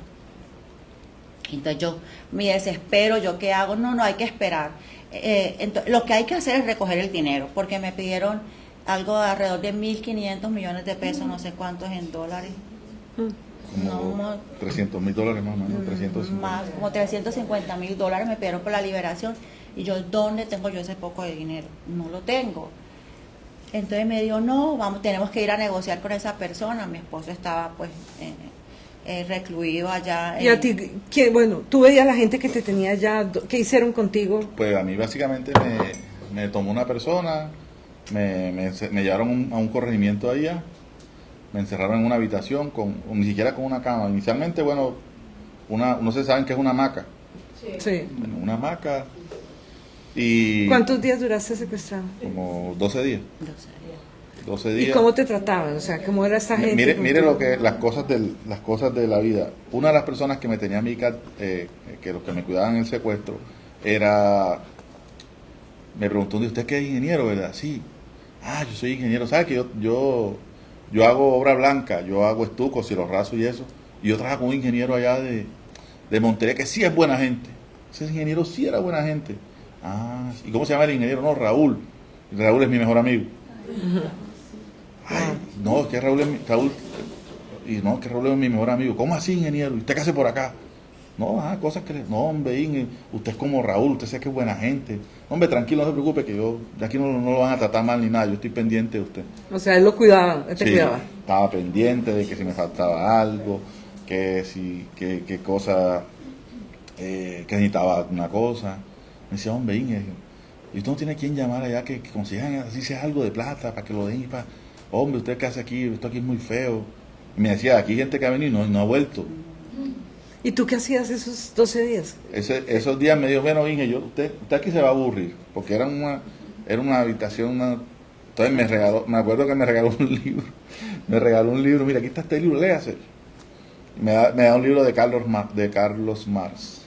Entonces yo, mi desespero, ¿yo qué hago? No, hay que esperar. Entonces, lo que hay que hacer es recoger el dinero, porque me pidieron algo de alrededor de 1.500 millones de pesos, no sé cuántos en dólares. Como $300,000 más o menos, 350. Más, como $350,000 me pidieron por la liberación. Y yo, ¿dónde tengo yo ese poco de dinero? No lo tengo. Entonces me dijo, no, tenemos que ir a negociar con esa persona. Mi esposo estaba pues recluido allá. Y a ti, bueno, tú veías a la gente que te tenía allá, ¿qué hicieron contigo? Pues a mí básicamente me tomó una persona, me llevaron a un corregimiento allá. Me encerraron en una habitación, ni siquiera con una cama. Inicialmente, bueno, no se saben qué es una hamaca. Sí. Una hamaca. Y ¿Cuántos días duraste secuestrado? como 12 días. 12 días. ¿Y cómo te trataban? O sea, ¿cómo era esta gente? Mire las cosas de la vida. Una de las personas que me tenía a mí, que los que me cuidaban en el secuestro, me preguntó, ¿de usted qué es ingeniero, verdad? Sí. Yo soy ingeniero. ¿Sabe que yo hago obra blanca, yo hago estucos y los raso y eso? Y yo trabajo con un ingeniero allá de Monterrey que sí es buena gente. Ese ingeniero sí era buena gente. ¿Y cómo se llama el ingeniero? No, Raúl. Raúl es mi mejor amigo. No, es que Raúl es mi mejor amigo. ¿Cómo así, ingeniero? ¿Y usted qué hace por acá? No, cosas que no, hombre, usted es como Raúl, usted sabe que es buena gente. Hombre, tranquilo, no se preocupe, que yo de aquí no lo van a tratar mal ni nada, yo estoy pendiente de usted. O sea, él lo cuidaba, él te cuidaba. Estaba pendiente de que si me faltaba algo, que cosa, que necesitaba una cosa. Me decía, hombre, y usted no tiene quien llamar allá que consigan así sea algo de plata para que lo den y para... Hombre, ¿usted qué hace aquí? Esto aquí es muy feo. Y me decía, aquí hay gente que ha venido y no ha vuelto. ¿Y tú qué hacías esos 12 días? Esos días me dijo, bueno, Inge, usted aquí se va a aburrir, porque era una habitación, entonces me acuerdo que me regaló un libro, mira, aquí está este libro, léase. Me da un libro de Carlos Marx.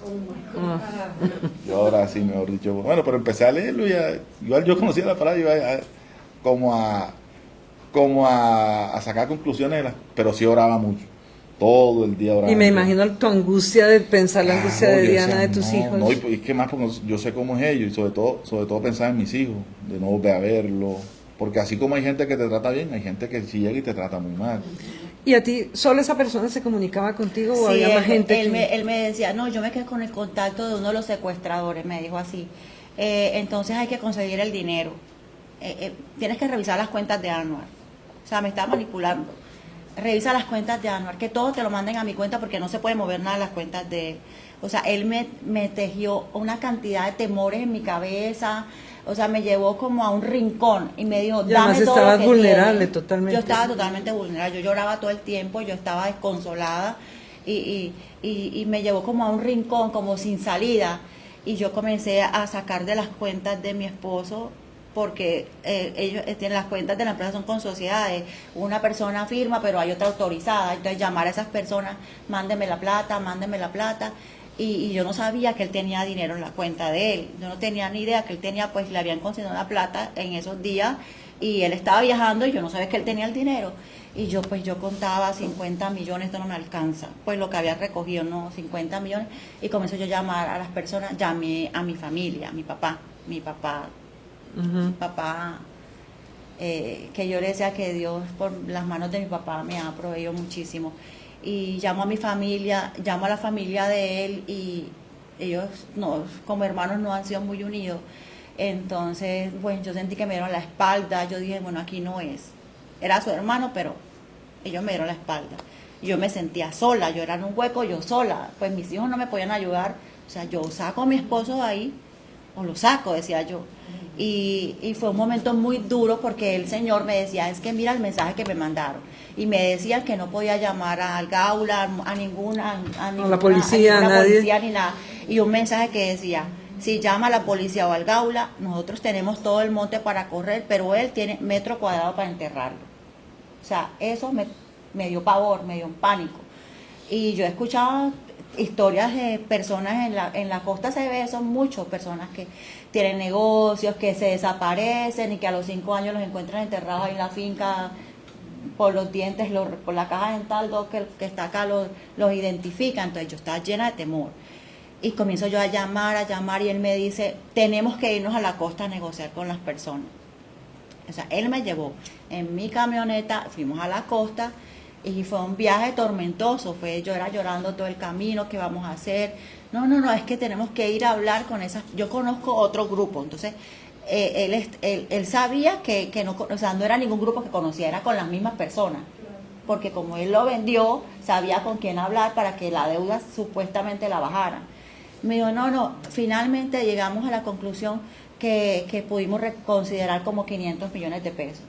Yo ahora sí, mejor dicho, bueno, pero empecé a leerlo y igual yo conocía la palabra, iba como a sacar conclusiones, pero sí oraba mucho. Todo el día orando. Y me imagino tu angustia de pensar la angustia de Diana, de tus hijos. No, y es que más porque yo sé cómo es ellos, y sobre todo pensar en mis hijos, de no volver a verlo. Porque así como hay gente que te trata bien, hay gente que sí llega y te trata muy mal. ¿Y a ti, solo esa persona se comunicaba contigo o sí, había más gente? Él me decía, no, yo me quedé con el contacto de uno de los secuestradores, me dijo así. Entonces hay que conseguir el dinero. Tienes que revisar las cuentas de Anuar. O sea, me estaba manipulando. Revisa las cuentas de Anuar, que todos te lo manden a mi cuenta porque no se puede mover nada en las cuentas de él. O sea, él me tejió una cantidad de temores en mi cabeza, o sea, me llevó como a un rincón y me dijo, dame todo lo que vulnerable tienes. totalmente. Yo estaba totalmente vulnerable, yo lloraba todo el tiempo, yo estaba desconsolada y me llevó como a un rincón, como sin salida, y yo comencé a sacar de las cuentas de mi esposo, porque ellos tienen las cuentas de la empresa son con sociedades, una persona firma pero hay otra autorizada, entonces llamar a esas personas, mándeme la plata, y yo no sabía que él tenía dinero en la cuenta de él. Yo no tenía ni idea que él tenía, pues le habían concedido una plata en esos días y él estaba viajando y yo no sabía que él tenía el dinero. Y yo pues yo contaba 50 millones, esto no me alcanza. Pues lo que había recogido, no, 50 millones. Y comencé yo a llamar a las personas, llamé a mi familia, a mi papá, mi papá, que yo le decía que Dios por las manos de mi papá me ha proveído muchísimo. Y llamo a mi familia, llamo a la familia de él y ellos no, como hermanos no han sido muy unidos. Entonces, bueno, yo sentí que me dieron la espalda, yo dije, bueno, aquí no es. Era su hermano, pero ellos me dieron la espalda. Yo me sentía sola, yo era en un hueco, yo sola. Pues mis hijos no me podían ayudar. O sea, yo saco a mi esposo de ahí, o lo saco, decía yo. Y fue un momento muy duro porque el Señor me decía, es que mira el mensaje que me mandaron. Y me decían que no podía llamar al Gaula, a ninguna la policía, policía ni nada. Y un mensaje que decía, si llama a la policía o al Gaula, nosotros tenemos todo el monte para correr, pero él tiene metro cuadrado para enterrarlo. O sea, eso me dio pavor, me dio un pánico. Y yo he escuchado historias de personas en la costa CB, son muchas personas que tienen negocios, que se desaparecen y que a los 5 años los encuentran enterrados ahí en la finca por los dientes, por la caja dental, que está acá los identifica. Entonces yo estaba llena de temor. Y comienzo yo a llamar y él me dice, tenemos que irnos a la costa a negociar con las personas. O sea, él me llevó en mi camioneta, fuimos a la costa y fue un viaje tormentoso. Yo era llorando todo el camino, ¿qué vamos a hacer? No, es que tenemos que ir a hablar con esas. Yo conozco otro grupo, entonces él sabía que no, o sea, no era ningún grupo que conocía, era con las mismas personas. Porque como él lo vendió, sabía con quién hablar para que la deuda supuestamente la bajara. Me dijo, no, finalmente llegamos a la conclusión que pudimos reconsiderar como 500 millones de pesos.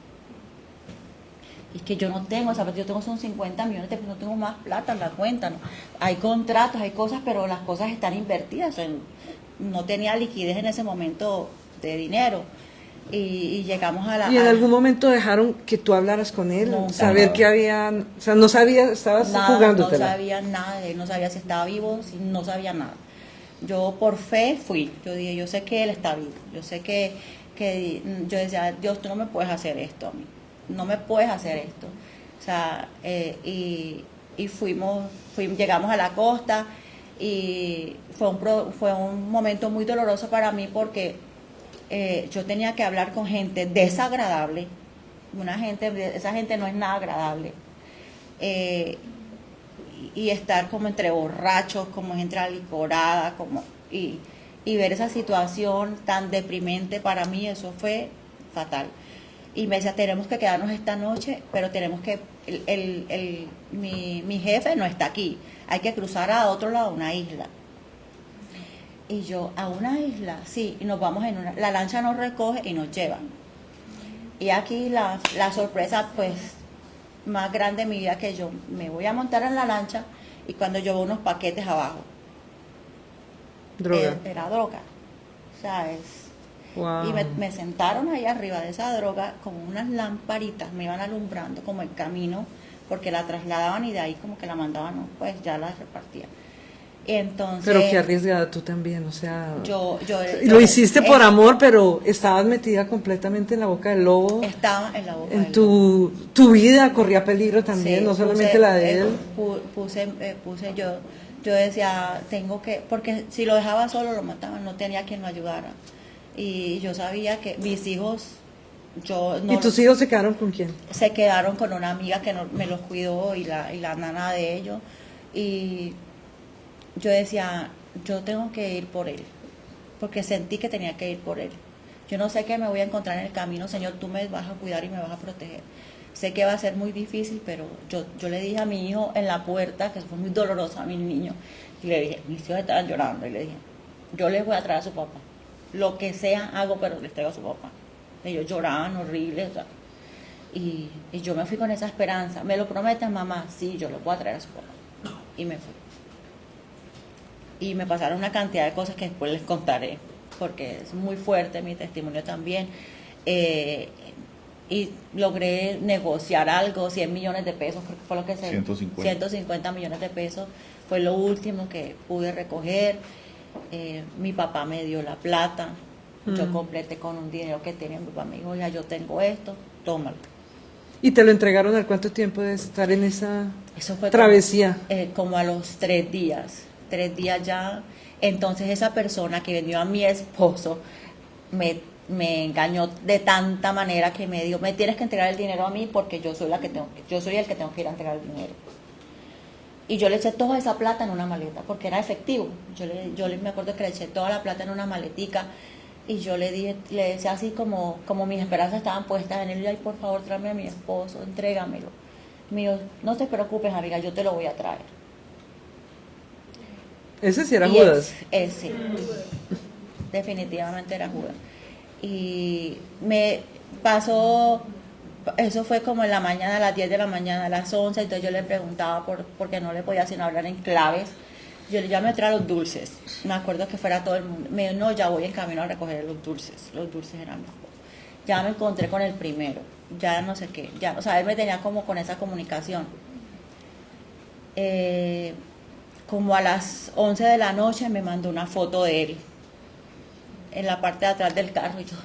Y que yo no tengo, ¿sabes? Yo tengo son 50 millones de pesos, no tengo más plata en la cuenta, ¿no? Hay contratos, hay cosas, pero las cosas están invertidas. No tenía liquidez en ese momento de dinero. Y llegamos a la... ¿Y en algún momento dejaron que tú hablaras con él? No, saber que habían... O sea, no sabía, estabas jugándotela. No sabía nada de él, no sabía si estaba vivo, no sabía nada. Yo por fe fui, yo dije, yo sé que él está vivo, yo sé que yo decía, Dios, tú no me puedes hacer esto a mí, no me puedes hacer esto. O sea, y llegamos a la costa y fue un momento muy doloroso para mí porque yo tenía que hablar con gente desagradable, esa gente no es nada agradable. Y estar como entre borrachos, como gente alicorada, y ver esa situación tan deprimente para mí, eso fue fatal. Y me decía, tenemos que quedarnos esta noche, pero tenemos que, mi jefe no está aquí, hay que cruzar a otro lado, a una isla. Y yo, a una isla, sí, y nos vamos la lancha nos recoge y nos lleva. Y aquí la sorpresa, pues, más grande de mi vida, que yo me voy a montar en la lancha y cuando yo veo unos paquetes abajo, droga. Era droga, ¿sabes? Wow. Y me sentaron ahí arriba de esa droga como unas lamparitas, me iban alumbrando como el camino, porque la trasladaban y de ahí como que la mandaban, ¿no? Pues ya la repartían. Entonces, pero qué arriesgada tú también, o sea, yo lo hiciste por amor, pero estabas metida completamente en la boca del lobo. Estaba en la boca en del lobo. Tu vida corría peligro también, Sí, no solamente la de él. Puse yo decía, tengo que, porque si lo dejaba solo lo mataban, no tenía quien lo ayudara. Y yo sabía que mis hijos, ¿Y tus hijos se quedaron con quién? Se quedaron con una amiga que me los cuidó y la nana de ellos. Y yo decía, yo tengo que ir por él, porque sentí que tenía que ir por él. Yo no sé qué me voy a encontrar en el camino, Señor, tú me vas a cuidar y me vas a proteger. Sé que va a ser muy difícil, pero yo le dije a mi hijo en la puerta, que fue muy doloroso a mi niño, y le dije, mis hijos estaban llorando, y le dije, yo les voy a traer a su papá. Lo que sea hago, pero les traigo a su papá. Ellos lloraban horrible, o sea, y yo me fui con esa esperanza. ¿Me lo prometes, mamá? Sí, yo les voy a traer a su papá. Y me fui. Y me pasaron una cantidad de cosas que después les contaré, porque es muy fuerte mi testimonio también. Y logré negociar algo, 100 millones de pesos, creo que fue lo que 150. 150 millones de pesos fue lo último que pude recoger. Mi papá me dio la plata, yo completé con un dinero que tenía. Mi papá me dijo, ya yo tengo esto, tómalo. ¿Y te lo entregaron al cuánto tiempo de estar en esa Eso fue travesía? Como a los 3 días. 3 días ya. Entonces esa persona que vendió a mi esposo me engañó de tanta manera que me dijo, me tienes que entregar el dinero a mí porque yo soy yo soy el que tengo que ir a entregar el dinero. Y yo le eché toda esa plata en una maleta porque era efectivo. Me acuerdo que le eché toda la plata en una maletica y yo le decía así como mis esperanzas estaban puestas en él, ay, por favor, tráeme a mi esposo, entrégamelo. Mío, no te preocupes, amiga, yo te lo voy a traer. Ese sí era Y Judas. sí, definitivamente era Judas. Y me pasó, eso fue como en la mañana, a las 10 de la mañana, a las 11, entonces yo le preguntaba porque no le podía sino hablar en claves. Yo le llamé a traer los dulces, me acuerdo que fuera todo el mundo. Me dijo, no, ya voy en camino a recoger los dulces eran mis. Ya me encontré con el primero, ya no sé qué, ya, o sea, él me tenía como con esa comunicación. Como a las 11 de la noche me mandó una foto de él en la parte de atrás del carro y yo,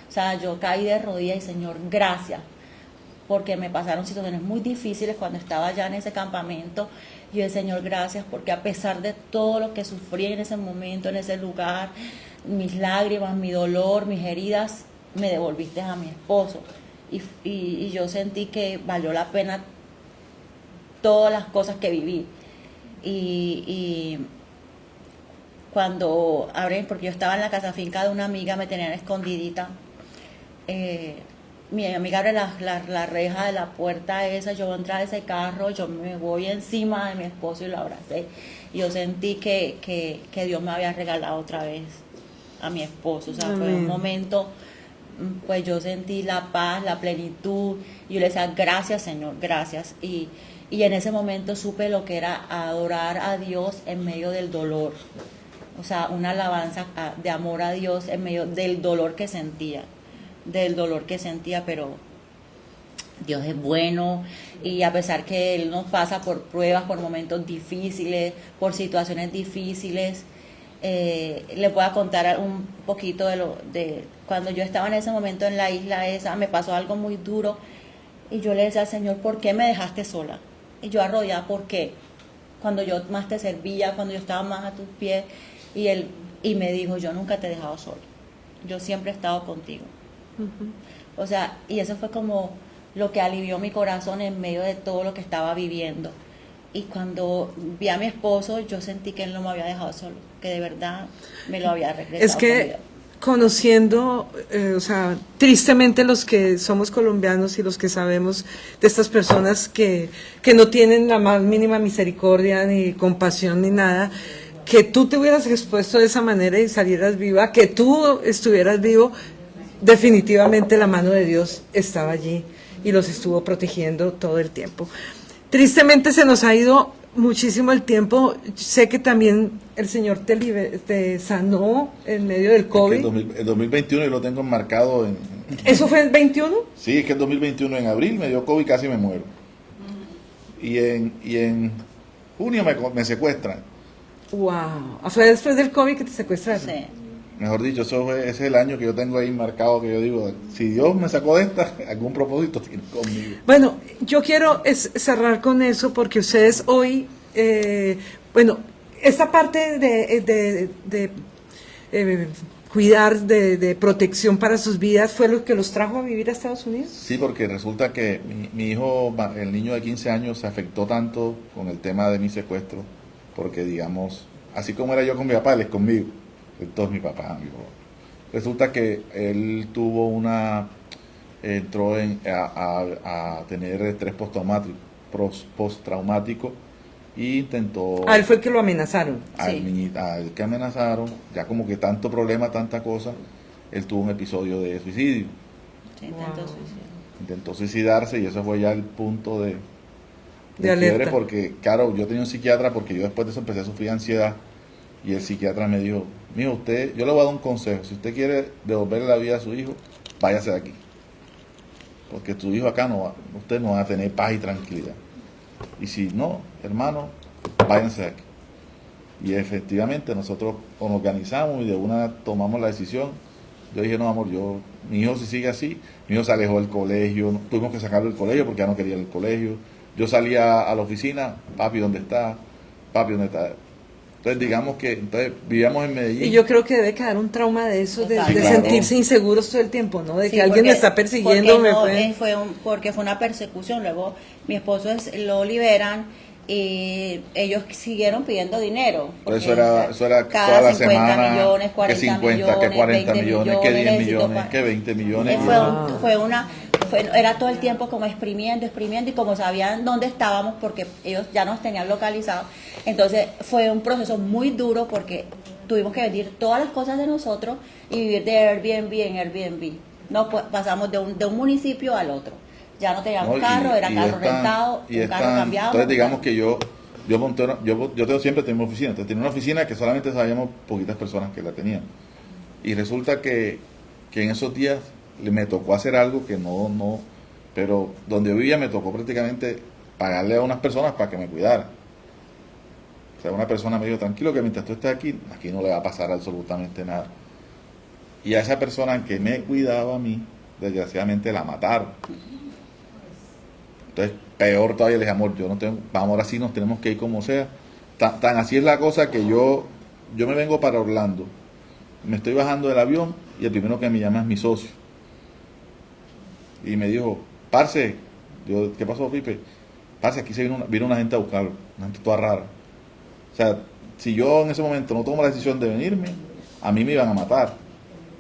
o sea, yo caí de rodillas y Señor, gracias, porque me pasaron situaciones muy difíciles cuando estaba allá en ese campamento. Y yo, Señor, gracias, porque a pesar de todo lo que sufrí en ese momento, en ese lugar, mis lágrimas, mi dolor, mis heridas, me devolviste a mi esposo. Y yo sentí que valió la pena todas las cosas que viví. Y cuando abren, porque yo estaba en la casa finca de una amiga, me tenían escondidita. Mi amiga abre la reja de la puerta esa, yo voy a entrar a ese carro, yo me voy encima de mi esposo y lo abracé. Y yo sentí que Dios me había regalado otra vez a mi esposo. O sea, fue un momento, pues yo sentí la paz, la plenitud. Y yo le decía, gracias, Señor, gracias. Y en ese momento supe lo que era adorar a Dios en medio del dolor. O sea, una alabanza de amor a Dios en medio del dolor que sentía. Pero Dios es bueno, y a pesar que Él nos pasa por pruebas, por momentos difíciles, por situaciones difíciles, le voy a contar un poquito de cuando yo estaba en ese momento en la isla esa, me pasó algo muy duro y yo le decía al Señor, ¿por qué me dejaste sola? Y yo arrodillada, ¿por qué? Cuando yo más te servía, cuando yo estaba más a tus pies, y me dijo, yo nunca te he dejado sola, yo siempre he estado contigo. O sea, y eso fue como lo que alivió mi corazón en medio de todo lo que estaba viviendo. Y cuando vi a mi esposo, yo sentí que él no me había dejado solo, que de verdad me lo había regresado. Es que conociendo, o sea, tristemente los que somos colombianos y los que sabemos de estas personas que no tienen la más mínima misericordia ni compasión ni nada, que tú te hubieras expuesto de esa manera y salieras viva, que tú estuvieras vivo, definitivamente la mano de Dios estaba allí y los estuvo protegiendo todo el tiempo. Tristemente se nos ha ido muchísimo el tiempo. Sé que también el Señor te sanó en medio del COVID. Es que el 2021 yo lo tengo enmarcado en... ¿Eso fue el 21? Sí, es que el 2021 en abril me dio COVID y casi me muero. Y en junio me secuestran. Wow. ¿Fue después del COVID que te secuestraron? Sí. Mejor dicho, ese es el año que yo tengo ahí marcado, que yo digo, si Dios me sacó de esta, algún propósito tiene conmigo. Bueno, yo quiero cerrar con eso porque ustedes hoy, bueno, esta parte de cuidar, de protección para sus vidas, ¿fue lo que los trajo a vivir a Estados Unidos? Sí, porque resulta que mi hijo, el niño de 15 años, se afectó tanto con el tema de mi secuestro, porque digamos, así como era yo con mi papá, él es conmigo. Entonces mi papá, mi papá. Resulta que él tuvo entró a tener estrés postraumático e intentó... Ah, él fue el que lo amenazaron. Al que amenazaron, ya como que tanto problema, tanta cosa, él tuvo un episodio de suicidio. Sí, Intentó suicidarse y eso fue ya el punto de alerta. quiebre, porque claro, yo tenía un psiquiatra porque yo después de eso empecé a sufrir ansiedad. Y el psiquiatra me dijo, mijo, yo le voy a dar un consejo, si usted quiere devolverle la vida a su hijo, váyase de aquí. Porque tu hijo acá usted no va a tener paz y tranquilidad. Y si no, hermano, váyanse de aquí. Y efectivamente nosotros nos organizamos y de una tomamos la decisión. Yo dije, no, amor, mi hijo si sigue así, mi hijo se alejó del colegio, tuvimos que sacarlo del colegio porque ya no quería el colegio. Yo salía a la oficina, papi, ¿dónde está? Papi, ¿dónde está? Entonces digamos que vivíamos en Medellín. Y yo creo que debe quedar un trauma de eso, de Sí, claro. sentirse inseguros todo el tiempo, ¿no? De Sí, que alguien me porque- está persiguiendo. porque Me no, puede... porque fue una persecución. Luego mi esposo lo liberan y ellos siguieron pidiendo dinero. porque, Eso era cada toda la 50 semana, millones, 40 que 50, que 40 millones, que 10 necesito millones, que 20 millones. Era todo el tiempo como exprimiendo y como sabían dónde estábamos porque ellos ya nos tenían localizados. Entonces fue un proceso muy duro porque tuvimos que vender todas las cosas de nosotros y vivir de Airbnb en Airbnb. Pasamos de un municipio al otro. Ya no teníamos carro, era carro rentado, un carro cambiado. Entonces digamos que yo siempre tengo una oficina. Entonces tenía una oficina que solamente sabíamos poquitas personas que la tenían. Y resulta que en esos días me tocó hacer algo que pero donde yo vivía me tocó prácticamente pagarle a unas personas para que me cuidaran. O sea, una persona me dijo, tranquilo que mientras tú estés aquí no le va a pasar absolutamente nada. Y a esa persona que me cuidaba a mí, desgraciadamente la mataron. Entonces, peor todavía, le dije, amor, vamos, ahora sí nos tenemos que ir como sea. Tan así es la cosa que yo me vengo para Orlando. Me estoy bajando del avión y el primero que me llama es mi socio. Y me dijo, parce, ¿qué pasó, Pipe? Parce, aquí vino una gente a buscarlo, una gente toda rara. O sea, si yo en ese momento no tomo la decisión de venirme, a mí me iban a matar.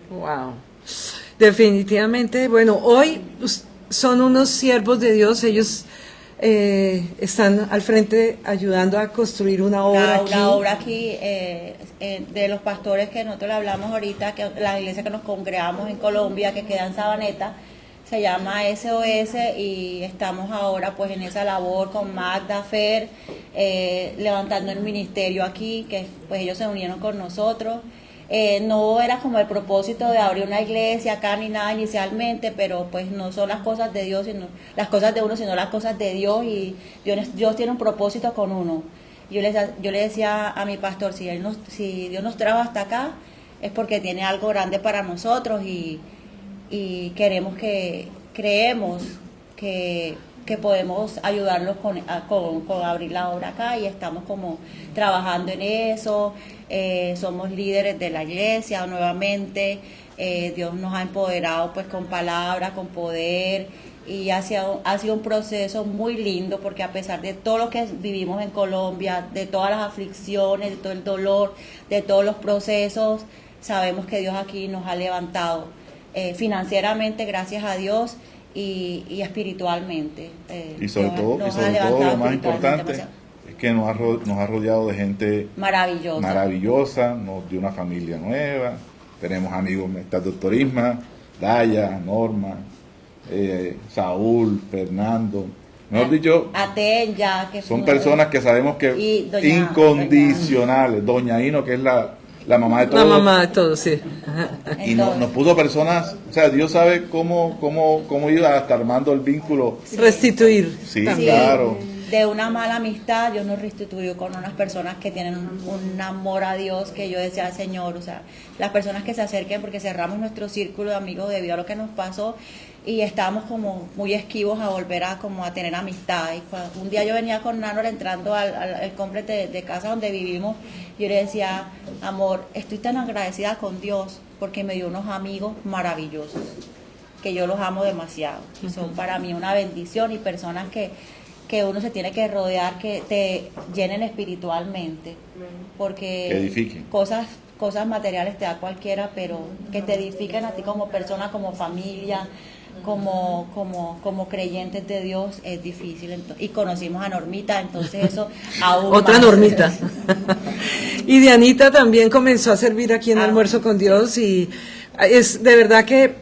Wow. Definitivamente, bueno, hoy son unos siervos de Dios, ellos están al frente ayudando a construir una obra aquí. Una obra aquí de los pastores que nosotros le hablamos ahorita, que la iglesia que nos congregamos en Colombia, que queda en Sabaneta, se llama SOS y estamos ahora pues en esa labor con Magda, Fer, levantando el ministerio aquí, que pues ellos se unieron con nosotros. No era como el propósito de abrir una iglesia acá ni nada inicialmente, pero pues no son las cosas de Dios, sino las cosas de uno, sino las cosas de Dios, y Dios tiene un propósito con uno. Yo le decía a mi pastor, si Dios nos trajo hasta acá, es porque tiene algo grande para nosotros y creemos que podemos ayudarlos con abrir la obra acá y estamos como trabajando en eso. Somos líderes de la iglesia nuevamente. Dios nos ha empoderado pues con palabra, con poder, y ha sido un proceso muy lindo porque a pesar de todo lo que vivimos en Colombia, de todas las aflicciones, de todo el dolor, de todos los procesos, sabemos que Dios aquí nos ha levantado financieramente, gracias a Dios, y espiritualmente. Y sobre todo lo más importante es que nos ha rodeado de gente maravillosa, nos dio una familia nueva, tenemos amigos, está el doctor Isma, Daya, Norma, Saúl, Fernando, mejor dicho, Atenya, que son personas que sabemos que incondicionales, Doña Hino, que es la mamá de todos. La mamá de todos, sí. Y nos puso personas, o sea, Dios sabe cómo iba hasta armando el vínculo. Restituir. Sí, claro. De una mala amistad, Dios nos restituyó con unas personas que tienen un amor a Dios, que yo decía, Señor, o sea, las personas que se acerquen, porque cerramos nuestro círculo de amigos debido a lo que nos pasó y estábamos como muy esquivos a volver a tener amistad. Y un día yo venía con Nánor entrando al complejo de casa donde vivimos, yo le decía, amor, estoy tan agradecida con Dios porque me dio unos amigos maravillosos, que yo los amo demasiado. Y son para mí una bendición y personas que uno se tiene que rodear, que te llenen espiritualmente, porque que edifiquen. Cosas materiales te da cualquiera, pero que te edifiquen a ti como persona, como familia, como creyentes de Dios, es difícil. Y conocimos a Normita, entonces eso aún Otra más. Normita. Y Dianita también comenzó a servir aquí en Almuerzo con Dios, y es de verdad que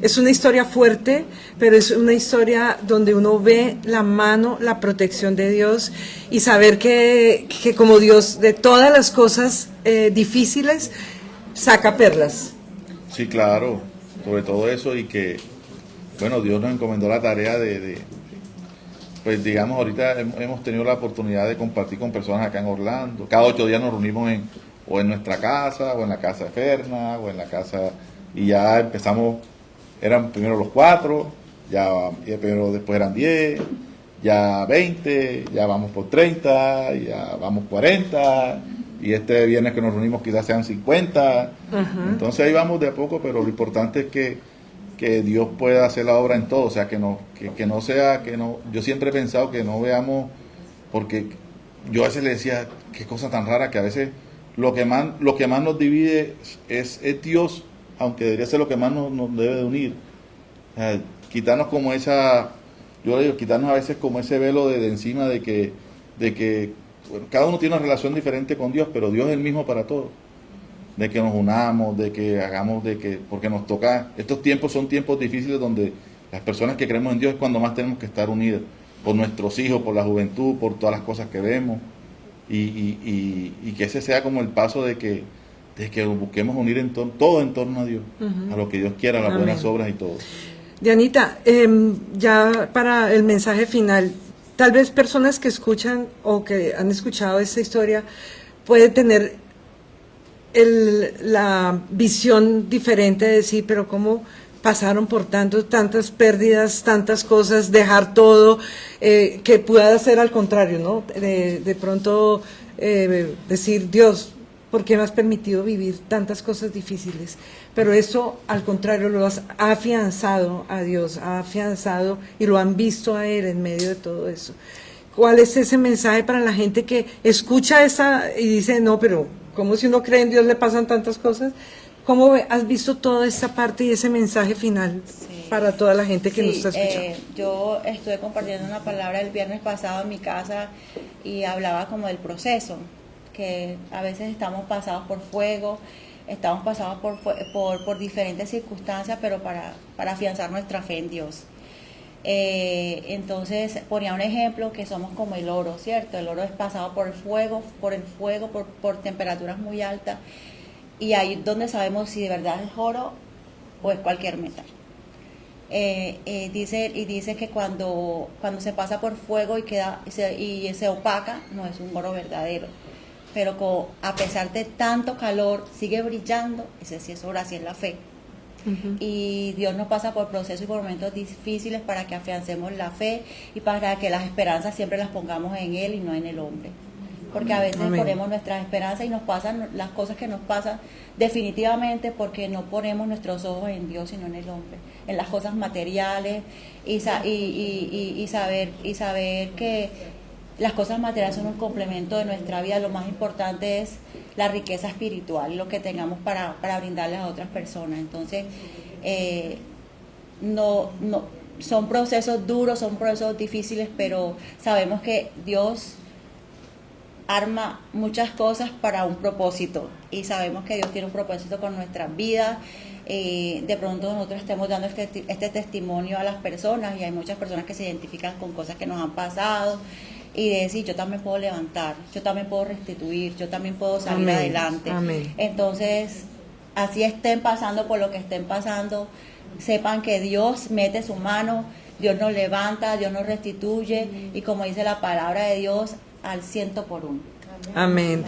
es una historia fuerte, pero es una historia donde uno ve la mano, la protección de Dios, y saber que como Dios de todas las cosas difíciles saca perlas. Sí, claro, sobre todo eso, y que, bueno, Dios nos encomendó la tarea de pues digamos, ahorita hemos tenido la oportunidad de compartir con personas acá en Orlando. Cada 8 días nos reunimos o en nuestra casa, o en la casa de Ferna, o en la casa, y ya empezamos, eran primero los 4, pero después eran 10, ya 20, ya vamos por 30, ya vamos 40, y este viernes que nos reunimos quizás sean 50. Entonces ahí vamos de a poco, pero lo importante es que Dios pueda hacer la obra en todo, o sea, que no sea, yo siempre he pensado que no veamos, porque yo a veces le decía, qué cosa tan rara, que a veces lo que más nos divide es Dios, aunque debería ser lo que más nos debe de unir. O sea, quitarnos como yo le digo, quitarnos a veces como ese velo de encima de que bueno, cada uno tiene una relación diferente con Dios, pero Dios es el mismo para todos. De que nos unamos, de que hagamos, porque nos toca, estos tiempos son tiempos difíciles donde las personas que creemos en Dios es cuando más tenemos que estar unidas, por nuestros hijos, por la juventud, por todas las cosas que vemos, y que ese sea como el paso de que busquemos unir todo en torno a Dios, a lo que Dios quiera, a las buenas obras y todo. Dianita, ya para el mensaje final, tal vez personas que escuchan o que han escuchado esta historia pueden tener la visión diferente de decir, pero cómo pasaron por tantas pérdidas, tantas cosas, dejar todo, que pueda ser al contrario, ¿no? De pronto decir, Dios, ¿por qué me has permitido vivir tantas cosas difíciles? Pero eso, al contrario, lo ha afianzado a Dios, ha afianzado y lo han visto a Él en medio de todo eso. ¿Cuál es ese mensaje para la gente que escucha esa y dice, no, pero ¿cómo si uno cree en Dios le pasan tantas cosas? ¿Cómo has visto toda esa parte y ese mensaje final para toda la gente que nos está escuchando? Yo estuve compartiendo una palabra el viernes pasado en mi casa y hablaba como del proceso, que a veces estamos pasados por fuego, estamos pasados por diferentes circunstancias, pero para afianzar nuestra fe en Dios. Entonces ponía un ejemplo que somos como el oro, ¿cierto? El oro es pasado por el fuego, por temperaturas muy altas, y ahí es donde sabemos si de verdad es oro o es cualquier metal. Dice que cuando se pasa por fuego y se opaca, no es un oro verdadero. Pero a pesar de tanto calor, sigue brillando, ese sí es oro, así es la fe. Y Dios nos pasa por procesos y por momentos difíciles para que afiancemos la fe y para que las esperanzas siempre las pongamos en Él y no en el hombre. Porque a veces ponemos nuestras esperanzas y nos pasan las cosas que nos pasan definitivamente porque no ponemos nuestros ojos en Dios sino en el hombre, en las cosas materiales y saber que las cosas materiales son un complemento de nuestra vida. Lo más importante es la riqueza espiritual, lo que tengamos para brindarles a otras personas. Entonces, son procesos duros, son procesos difíciles, pero sabemos que Dios arma muchas cosas para un propósito y sabemos que Dios tiene un propósito con nuestras vidas. De pronto nosotros estemos dando este testimonio a las personas y hay muchas personas que se identifican con cosas que nos han pasado y de decir, yo también puedo levantar, yo también puedo restituir, yo también puedo salir adelante. Entonces, así estén pasando por lo que estén pasando, sepan que Dios mete su mano, Dios nos levanta, Dios nos restituye y como dice la palabra de Dios, al 100 por 1. Amén.